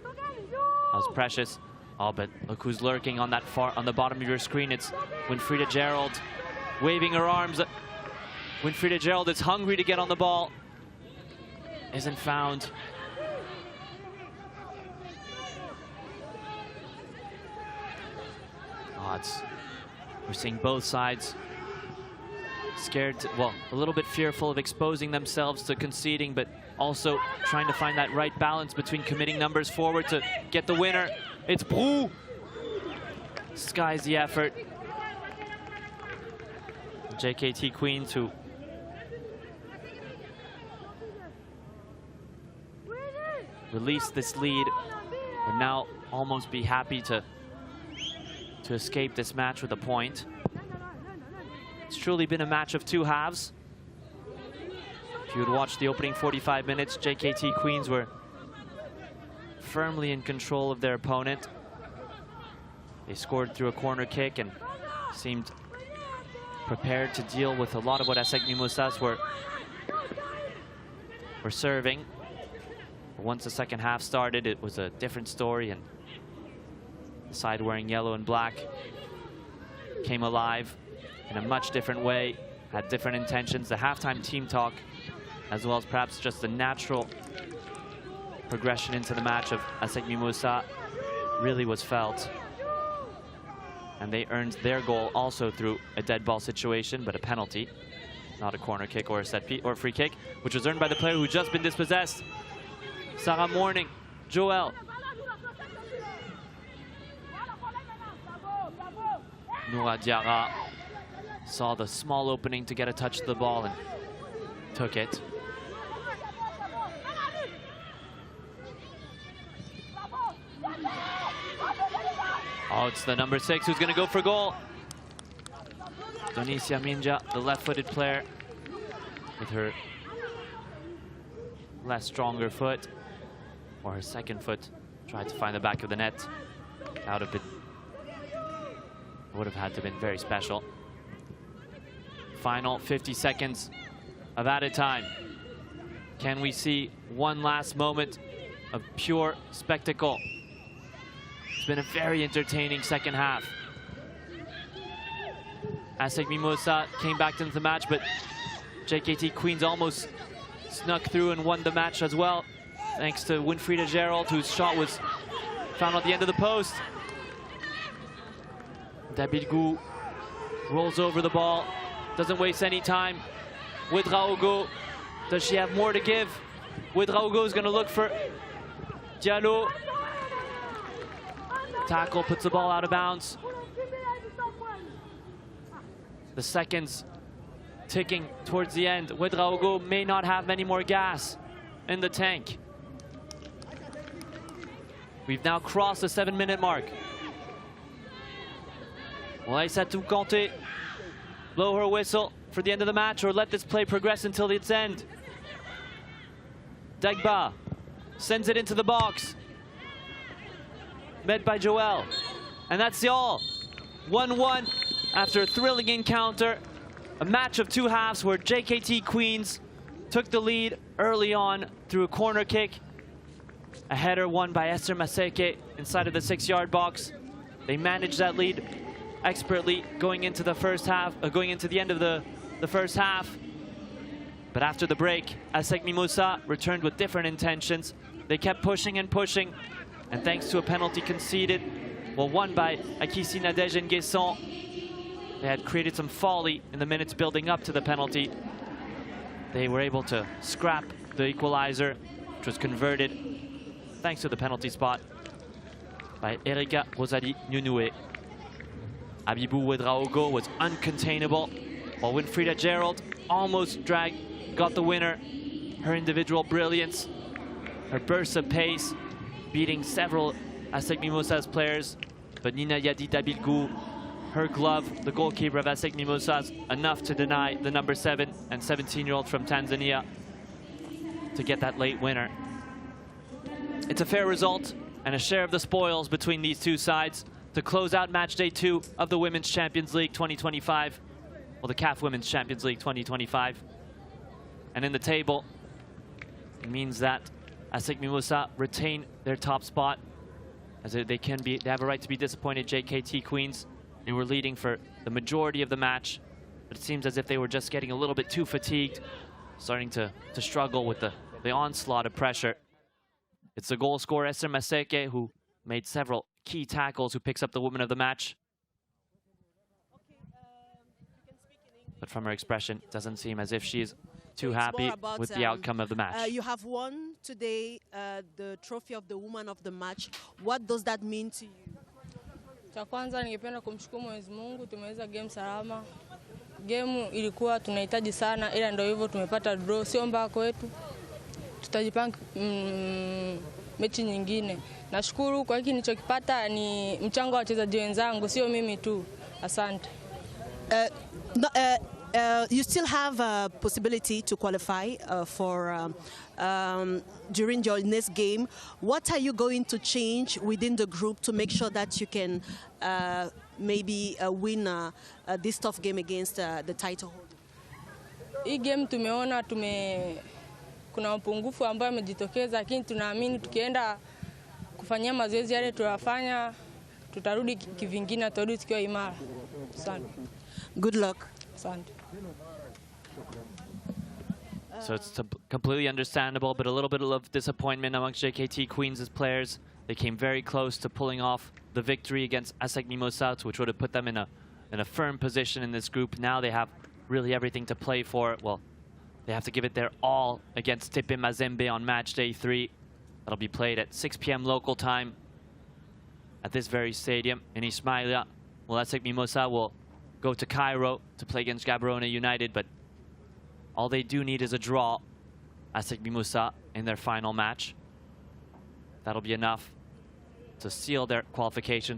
That was precious. Oh, but look who's lurking on the bottom of your screen. It's Winfrieda Gerald, waving her arms. Winfrieda Gerald is hungry to get on the ball. Isn't found. Oh, we're seeing both sides scared, well, a little bit fearful of exposing themselves to conceding, but also trying to find that right balance between committing numbers forward to get the winner. It's Brou. Skies the effort. JKT Queens, who released this lead, would now almost be happy to escape this match with a point. It's truly been a match of two halves. If you would watch the opening 45 minutes, JKT Queens were firmly in control of their opponent. They scored through a corner kick and seemed prepared to deal with a lot of what ASEC Mimosas were serving. But once the second half started, it was a different story, and the side wearing yellow and black came alive in a much different way, had different intentions. The halftime team talk, as well as perhaps just the natural progression into the match of ASEC Mimosas, really was felt. And they earned their goal also through a dead ball situation, but a penalty, not a corner kick or a set piece or a free kick, which was earned by the player who'd just been dispossessed. Sarah Morning, Joel, Noura Diarra saw the small opening to get a touch of the ball and took it. Oh, it's the number 6 who's going to go for goal. Donicia Minja, the left-footed player, with her less stronger foot, or her second foot, tried to find the back of the net. That would have had to have been very special. Final 50 seconds of added time. Can we see one last moment of pure spectacle? It's been a very entertaining second half. ASEC Mimosa came back into the match, but JKT Queens almost snuck through and won the match as well, thanks to Winfrieda Gerald, whose shot was found at the end of the post. Dabilgou rolls over the ball, doesn't waste any time. Ouedraogo, does she have more to give? Ouedraogo is going to look for Diallo. Tackle puts the ball out of bounds. The seconds ticking towards the end. Ouedraogo may not have many more gas in the tank. We've now crossed the 7-minute mark. Will Aïssatou Kanté blow her whistle for the end of the match, or let this play progress until its end? Dagba sends it into the box. Met by Joel. And that's all. 1-1 after a thrilling encounter. A match of two halves where JKT Queens took the lead early on through a corner kick. A header won by Esther Maseke inside of the 6-yard box. They managed that lead expertly going into the first half, going into the end of the first half. But after the break, ASEC Mimosa returned with different intentions. They kept pushing and pushing, and thanks to a penalty conceded, well, won by Akissi Nadege Nguesson, they had created some folly in the minutes building up to the penalty. They were able to scrap the equalizer, which was converted thanks to the penalty spot by Erika Rosalie Nyunue. Abibou Ouedraogo was uncontainable, while Winfrieda Gerald almost got the winner. Her individual brilliance, her burst of pace, beating several ASEC Mimosas players, but Nina Yadi Dabilgou, her glove, the goalkeeper of ASEC Mimosas, enough to deny the number 7 and 17-year-old from Tanzania to get that late winner. It's a fair result and a share of the spoils between these two sides to close out match day 2 of the Women's Champions League 2025, well, the CAF Women's Champions League 2025. And in the table, it means that ASEC Mimosa retain their top spot, as they have a right to be disappointed. JKT Queens, they were leading for the majority of the match, but it seems as if they were just getting a little bit too fatigued, starting to struggle with the onslaught of pressure. It's the goal scorer Esther Maseke, who made several key tackles, who picks up the woman of the match. But from her expression, it doesn't seem as if she's too happy with the outcome of the match.
You have won today the trophy of the woman of the match. What does that mean to you?
Cha kwanza ningependa kumshukuru Mwenyezi Mungu, tumeweza game salama. Game ilikuwa tunahitaji sana, ila ndio hivyo tumepata draw, sio mbaya kwetu. Tutajipanga mechi nyingine. Nashukuru kwa hiki nilichokipata, ni mchango wa wachezaji wenzangu, sio mimi tu. Asante.
You still have a possibility to qualify during your next game. What are you going to change within the group to make sure that you can maybe win this tough game against the title holder?
Hii game tumeona kuna upungufu ambao umejitokeza, lakini tunaamini tukienda kufanyia mazoezi yale tuliyofanya, tutarudi kivingine, tutarudi tukiwa imara. Asante.
Good luck.
Asante.
So it's completely understandable, but a little bit of disappointment amongst JKT Queens' players. They came very close to pulling off the victory against ASEC Mimosas, which would have put them in a firm position in this group. Now they have really everything to play for. Well, they have to give it their all against Tepe Mazembe on match day 3. That'll be played at 6 p.m. local time at this very stadium in Ismailia. Well, ASEC Mimosa will go to Cairo to play against Gaborone United, but all they do need is a draw, ASEC Mimosa, in their final match. That'll be enough to seal their qualification to